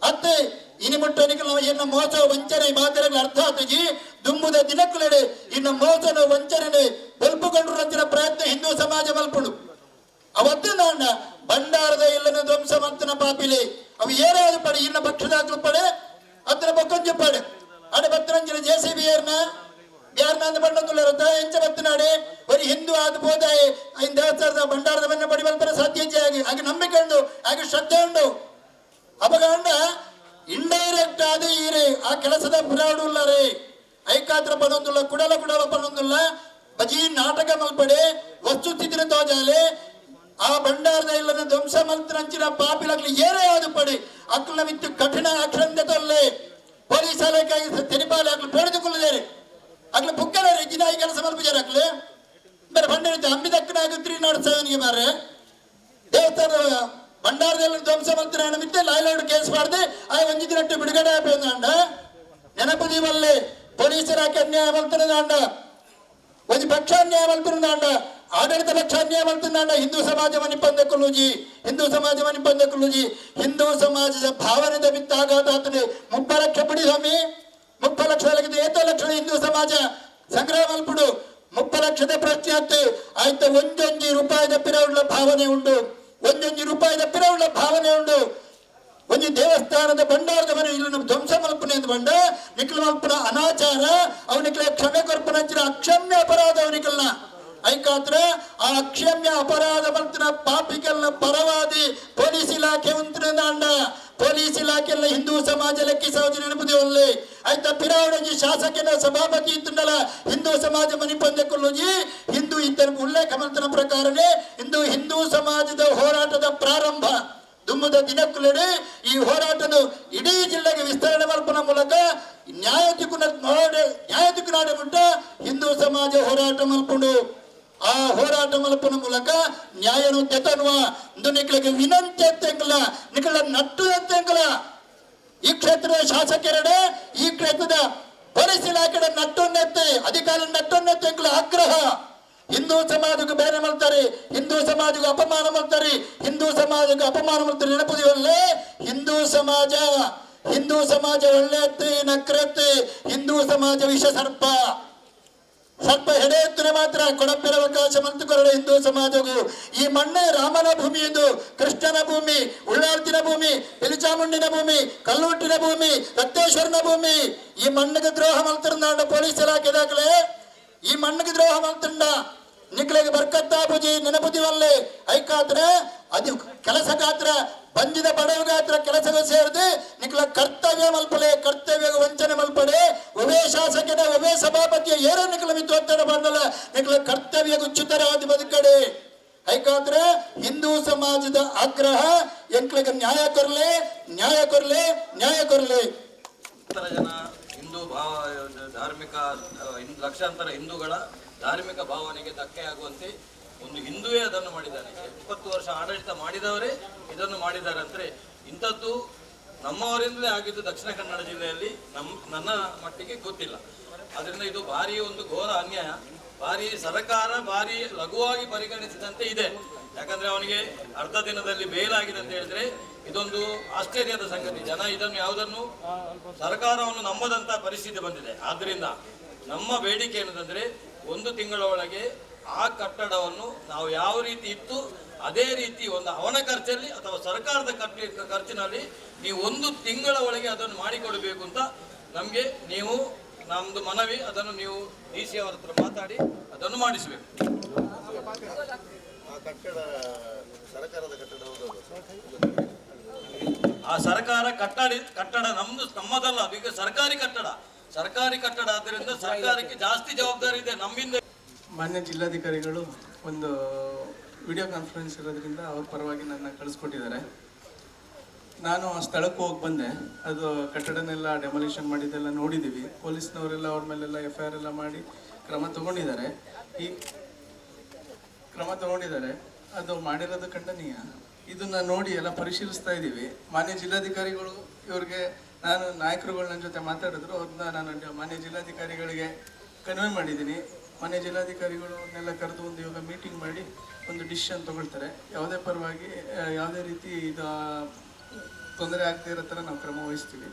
ಅತ್ತೆ ಇನಿ ಮುಟ್ಟನಿಗೆ ಇನ್ನು ಮೋಸ ವಂಚನೆ ಮಾದರಿಗಳ ಅರ್ಥ ಆತಜಿ ದುಂಬುದ ದಿನಕ್ಕಳೆಡೆ ಇನ್ನು ಮೋಸನ ವಂಚನೆ ಬಲ್ಪುಕೊಂಡ್ರು ರಂಚಿನ ಪ್ರಯತ್ನ ಹಿಂದೂ ಸಮಾಜ ಮಲ್ಪುಡು ಅವತ್ತು ನಾಣ್ಣ ಬಂಡಾರದ ಇಲ್ಲನ ಧ್ವಂಸ ಮಂತನ ಪಾಪಿಲೆ ಅವು ಏನಾದ್ರು ಪಡೆ ಇನ್ನ ಪಕ್ಷದಾಗ್ಲು ಪಡೆ ಅದ್ರ ಬೊಕ್ಕೊಂಜು ಪಡೆ ಅಡೆ ಬತ್ತರಂಜಿನ JCB ಯಾರನ್ನ ಬಂಡಂದುಲ್ಲರತ್ತ ಎಂಚ ಬತ್ತನಾಡೆ ಬರೀ ಹಿಂದೂ ಆದ ಬೋದಾಯ ಐನ್ ದೇವಸ್ಥಾನದ ಬಂಡಾರದ ಮನ್ನ ಪಡಿ ಬಲ್ಪರ ಸಾಧ್ಯ ಹಾಗೆ ನಂಬಿಕೆ ಉಂಡು ಹಾಗೆ ಶ್ರದ್ಧೆ ಉಂಡು ಅಪಗಂಡ ಇಂಡೈರೆಕ್ಟ್ ಆದ ಈರೆ ಆ ಕೆಲಸದ ಪುರಾಡುಲ್ಲರೇ ಐಕಾತ್ರ ಪಡೊಂದುಲ್ಲ ಕುಡಲ ಪಡೊಂದುಲ್ಲ ಬಜಿ ನಾಟಕ ಮಲ್ಪಡೆ ವಸ್ತುಸ್ಥಿತಿನ ತೋಜಾಲೆ ಆ ಬಂಡಾರದ ಇಲ್ಲನ ಧ್ವಂಸ ಮಂತ್ರಂಚಿನ ಪಾಪಿಲಾಗ್ಲಿ ಏರೇ ಆದ ಪಡೆ ಅಕ್ಲ ಮಿತ್ತು ಕಠಿಣ ಅಕ್ಷಂದೆ ತೊಲ್ಲೆ ಪೊಲೀಸ್ ಇಲಾಖೆ ತೆರಿಪಾಲೆ ಅಕ್ಲು ಪಡೆದುಕೊಳ್ಳಲೇರೆ ಅಗ್ಲ ಬುಕ್ಕಲ ಜಿನಾಯಿ ಕೆಲಸ ಮಲ್ಪಿಜಾರ ಅಕ್ಲೆ ಬೇರೆ ಬಂಡ ಅಂಬಿದಕ್ಕನಾಗ 307 ಮಾರೆ ದೇವಸ್ಥಾನ ಬಂಡಾರದಲ್ಲಿ ಧ್ವಂಸ ಮಂತ್ರ ಮಿತ್ತೆ ಲಾಯ್ಲಾಡ್ ಕೇಸ್ ಮಾಡಿದೆ ಆ ಒಂಜಿ ದಿನಟ್ಟು ಬಿಡುಗಡೆ ಆಪೇಂದ ನೆನಪುದೀವಲ್ಲೇ ಪೊಲೀಸರ ಅನ್ಯಾಯ ಮಲ್ತನದಾಂಡ ಒಂದು ಪಕ್ಷ ಅನ್ಯಾಯ ಮಲ್ತನದಾಂಡ ಆಡಳಿತ ಪಕ್ಷ ಅನ್ಯಾಯ ಮಲ್ತನದಾಂಡ ಹಿಂದೂ ಸಮಾಜವನ್ನು ಪಂದಕೊಳ್ಳುಜಿ ಹಿಂದೂ ಸಮಾಜದ ಭಾವನೆದ ಬಿತ್ತಾಗಾತಾತನೆ 30 ಲಕ್ಷ ಬಿಡಿ ಸ್ವಾಮಿ 30 ಲಕ್ಷ ಏತ ಲಕ್ಷ ಹಿಂದೂ ಸಮಾಜ ಸಂಗ್ರಹ ಮಲ್ಪುಡು 30 ಲಕ್ಷದ ಪ್ರಶ್ನೆ ಆಯ್ತು ಆಯ್ತು ಒಂದೊಂದು ರೂಪಾಯಿದ ಪಿರವುಳ್ಳ ಭಾವನೆ ಉಂಟು ಒಂದು ದೇವಸ್ಥಾನದ ಬಂಡಾರದ ಮನೆ ಇಲ್ಲಿ ಧ್ವಂಸ ಮಲ್ಪನೆ ಎಂದು ಬಂಡ ನಿಖಿಲ ಮಲ್ಪನ ಅನಾಚಾರ ಅವನಿಗೆ ಕ್ಷಮೆ ಕೊರ್ಪನ ಅಕ್ಷಮ್ಯ ಅಪರಾಧ ಅವನಿಗೆಲ್ಲ ಐಕಾತ್ರ ಆ ಅಕ್ಷಮ್ಯ ಅಪರಾಧ ಮಲ್ಪನ ಪಾಪಿಗೆಲ್ಲ ಪರವಾದಿ ಪೊಲೀಸ್ ಇಲಾಖೆ ಉಂಟು ಪೊಲೀಸ್ ಇಲಾಖೆಲ್ಲ ಹಿಂದೂ ಸಮಾಜ ಲೆಕ್ಕಿಸೋದು ನೆನಪುದಿವಲ್ಲಿ ಆಯ್ತಾ ಪಿರಾವಣಜಿ ಶಾಸಕನ ಸಭಾಪತಿ ಇತ್ತುಂಡಲ್ಲ ಹಿಂದೂ ಸಮಾಜ ಮನಿ ಪಂದಕೊಳ್ಳುಜಿ ಹಿಂದೂ ಇತರ ಉಲ್ಲೇಖ ಮಂತ್ರನ ಪ್ರಕಾರನೇ ಹಿಂದೂ ಸಮಾಜದ ಹೋರಾಟದ ಪ್ರಾರಂಭ ದುಮ್ಮದ ದಿನಕ್ಕುಲೆಡೆ ಈ ಹೋರಾಟದ ಇಡೀ ಜಿಲ್ಲೆಗೆ ವಿಸ್ತರಣೆ ಮಲ್ಪನ ಮೂಲಕ ನ್ಯಾಯತಿಕು ನಾಡೆ ಮುಟ್ಟ ಹಿಂದೂ ಸಮಾಜ ಹೋರಾಟ ಮಲ್ಪುಂಡು ಆ ಹೋರಾಟ ಮಲ್ಪನ ಮೂಲಕ ನ್ಯಾಯನು ತೆತನ್ನುವ ನಿಖಿಲಿಗೆ ವಿನಂತಿ ಅಂತೆಂಗಲ ನಿಖಿಲ ನಟ್ಟು ಅಂತೆಂಗಲ ಈ ಕ್ಷೇತ್ರದ ಶಾಸಕರೆಡೆ ಈ ಕ್ಷೇತ್ರದ ಪೊಲೀಸ್ ಇಲಾಖೆ ನಟ್ಟೊನ್ನೆತ್ತೆ ಅಧಿಕಾರ ನಟ್ಟೊನ್ನೆತ್ತೆಂಗಲ ಆಗ್ರಹ ಹಿಂದೂ ಸಮಾಜಕ್ಕೆ ಬೇರೆ ಮಾಡ್ತಾರೆ ಹಿಂದೂ ಸಮಾಜಕ್ಕೆ ಅಪಮಾನ ಮಾಡ್ತಾರೆ ನೆನಪುದಿವಲ್ಲೇ ಹಿಂದೂ ಸಮಾಜ ಒಳ್ಳೆಯತ್ತೆ ನಕ್ರತ್ತೆ ಹಿಂದೂ ಸಮಾಜ ವಿಷ ಸರ್ಪ ಸ್ವಲ್ಪ ಹೆಡೆ ಎತ್ತನೆ ಮಾತ್ರ ಕೊಡಪ್ಪೆರ ಅವಕಾಶ ಮಂತು ಕೊರಡ ಹಿಂದೂ ಸಮಾಜವು ಈ ಮಣ್ಣೆ ರಾಮನ ಭೂಮಿ ಎಂದು ಕೃಷ್ಣನ ಭೂಮಿ, ಉಳ್ಳಾರ್ತಿನ ಭೂಮಿ, ಪಿಲಿಚಾಮುಂಡಿನ ಭೂಮಿ, ಕಲ್ಲೂಟಿನ ಭೂಮಿ, ರಕ್ತೇಶ್ವರನ ಭೂಮಿ. ಈ ಮಣ್ಣಿಗೆ ದ್ರೋಹ ಮಲ್ತಿರುನಾಡ ಪೊಲೀಸ್ ಇಲಾಖೆ ದಾಖಲೆ ಈ ಮಣ್ಣಿಗೆ ದ್ರೋಹ ಮಲ್ತಿಂಡ ನಿಕ್ಲೆಗೆ ಬರ್ಕತ್ತಾ ಪೂಜಿ ನೆನಪುದಿ ವಲ್ಲೆ ಐಕಾತ್ರ ಅದು ಕೆಲಸ ಗಾತ್ರ ಬಂದಿದ ಬಡವಗಾತ್ರ ಕೆಲಸಗಳು ಸೇರಿದೆ ನಿಕ್ಲ ಕರ್ತವ್ಯ ಮಲ್ಪಡೆ ಕರ್ತವ್ಯ ವಂಚನೆ ಮಲ್ಪಡೆ ಒವೇ ಶಾಸಕನ ಒವೇ ಸಭಾಪತಿಯ ಏರೋ ನಿಕ್ಲ ಮಿತ್ತೊತ್ತಡ ಬಂದಲ್ಲ ನಿಕ್ಲ ಕರ್ತವ್ಯ ಗುಚ್ಚುತರಾದಿ ಬದುಕಡೆ ಐಕಾತ್ರ ಹಿಂದೂ ಸಮಾಜದ ಆಗ್ರಹ ಎಂಕ್ಲಿಗೆ ನ್ಯಾಯ ಕೊರ್ಲೆ ನ್ಯಾಯ ಕೊರ್ಲೆ ನ್ಯಾಯ ಕೊರ್ಲೆ. ಜನ ಹಿಂದೂ ಧಾರ್ಮಿಕ ಲಕ್ಷಾಂತರ ಹಿಂದೂಗಳ ಧಾರ್ಮಿಕ ಭಾವನೆಗೆ ಧಕ್ಕೆ ಆಗುವಂತೆ ಒಂದು ಹಿಂದುವೇ ಅದನ್ನು ಮಾಡಿದ್ದಾನೆ. 20 ವರ್ಷ ಆಡಳಿತ ಮಾಡಿದವರೇ ಇದನ್ನು ಮಾಡಿದ್ದಾರೆ ಅಂದ್ರೆ ಇಂಥದ್ದು ನಮ್ಮವರಿಂದಲೇ ಆಗಿದ್ದು ದಕ್ಷಿಣ ಕನ್ನಡ ಜಿಲ್ಲೆಯಲ್ಲಿ ನನ್ನ ಮಟ್ಟಿಗೆ ಗೊತ್ತಿಲ್ಲ. ಅದರಿಂದ ಇದು ಭಾರಿ ಒಂದು ಘೋರ ಅನ್ಯಾಯ. ಭಾರಿ ಸರ್ಕಾರ ಭಾರಿ ಲಘುವಾಗಿ ಪರಿಗಣಿಸಿದಂತೆ ಇದೆ. ಯಾಕಂದ್ರೆ ಅವನಿಗೆ ಅರ್ಧ ದಿನದಲ್ಲಿ ಬೇಲಾಗಿದೆ ಅಂತ ಹೇಳಿದ್ರೆ ಇದೊಂದು ಆಶ್ಚರ್ಯದ ಸಂಗತಿ. ಜನ ಇದನ್ನು ಯಾವುದನ್ನು ಸರ್ಕಾರವನ್ನು ನಂಬದಂತ ಪರಿಸ್ಥಿತಿ ಬಂದಿದೆ. ಆದ್ರಿಂದ ನಮ್ಮ ಬೇಡಿಕೆ ಏನಂತಂದ್ರೆ 1 ತಿಂಗಳ ಒಳಗೆ ಆ ಕಟ್ಟಡವನ್ನು ನಾವು ಯಾವ ರೀತಿ ಇತ್ತು ಅದೇ ರೀತಿ ಒಂದು ಅವನ ಖರ್ಚಲ್ಲಿ ಅಥವಾ ಸರ್ಕಾರದ ಖರ್ಚಿನಲ್ಲಿ ನೀವು 1 ತಿಂಗಳ ಒಳಗೆ ಅದನ್ನು ಮಾಡಿಕೊಡಬೇಕು ಅಂತ ನಮಗೆ ನೀವು ನಮ್ದು ಮನವಿ. ಅದನ್ನು ನೀವು DC ಅವರ ಹತ್ರ ಮಾತಾಡಿ ಅದನ್ನು ಮಾಡಿಸಬೇಕು. ಆ ಸರ್ಕಾರ ಕಟ್ಟಡ ನಮ್ಮದಲ್ಲ, ಈಗ ಸರ್ಕಾರಿ ಕಟ್ಟಡ ಆದ್ದರಿಂದ ಸರ್ಕಾರಕ್ಕೆ ಜಾಸ್ತಿ ಜವಾಬ್ದಾರಿ ಇದೆ ನಮ್ಮಿಂದ. ಮಾನ್ಯ ಜಿಲ್ಲಾಧಿಕಾರಿಗಳು ಒಂದು ವಿಡಿಯೋ ಕಾನ್ಫರೆನ್ಸ್ ಇರೋದ್ರಿಂದ ಅವ್ರ ಪರವಾಗಿ ನನ್ನ ಕಳಿಸ್ಕೊಟ್ಟಿದ್ದಾರೆ. ನಾನು ಆ ಸ್ಥಳಕ್ಕೆ ಹೋಗಿ ಬಂದೆ. ಅದು ಕಟ್ಟಡನೆಲ್ಲ ಡೆಮಾಲಿಷನ್ ಮಾಡಿದ್ದೆಲ್ಲ ನೋಡಿದ್ದೀವಿ. ಪೊಲೀಸ್ನವರೆಲ್ಲ ಅವ್ರ ಮೇಲೆಲ್ಲ FIR ಎಲ್ಲ ಮಾಡಿ ಕ್ರಮ ತಗೊಂಡಿದ್ದಾರೆ. ಅದು ಮಾಡಿರೋದು ಖಂಡನೀಯ. ಇದನ್ನ ನೋಡಿ ಎಲ್ಲ ಪರಿಶೀಲಿಸ್ತಾ ಇದ್ದೀವಿ. ಮಾನ್ಯ ಜಿಲ್ಲಾಧಿಕಾರಿಗಳು ಇವ್ರಿಗೆ ನಾನು ನಾಯಕರುಗಳು ನನ್ನ ಜೊತೆ ಮಾತಾಡಿದ್ರು. ಅವ್ರನ್ನ ನಾನು ಮಾನ್ಯ ಜಿಲ್ಲಾಧಿಕಾರಿಗಳಿಗೆ ಕನ್ವೆ ಮಾಡಿದ್ದೀನಿ. ಮಾನ್ಯ ಜಿಲ್ಲಾಧಿಕಾರಿಗಳನ್ನೆಲ್ಲ ಕರೆದು ಒಂದು ಇವಾಗ ಮೀಟಿಂಗ್ ಮಾಡಿ ಒಂದು ಡಿಸಿಷನ್ ತಗೊಳ್ತಾರೆ. ಯಾವುದೇ ಪರವಾಗಿ ಯಾವುದೇ ರೀತಿ ಇದು ತೊಂದರೆ ಆಗದೇ ಇರೋ ಥರ ನಾವು ಕ್ರಮ ವಹಿಸ್ತೀವಿ.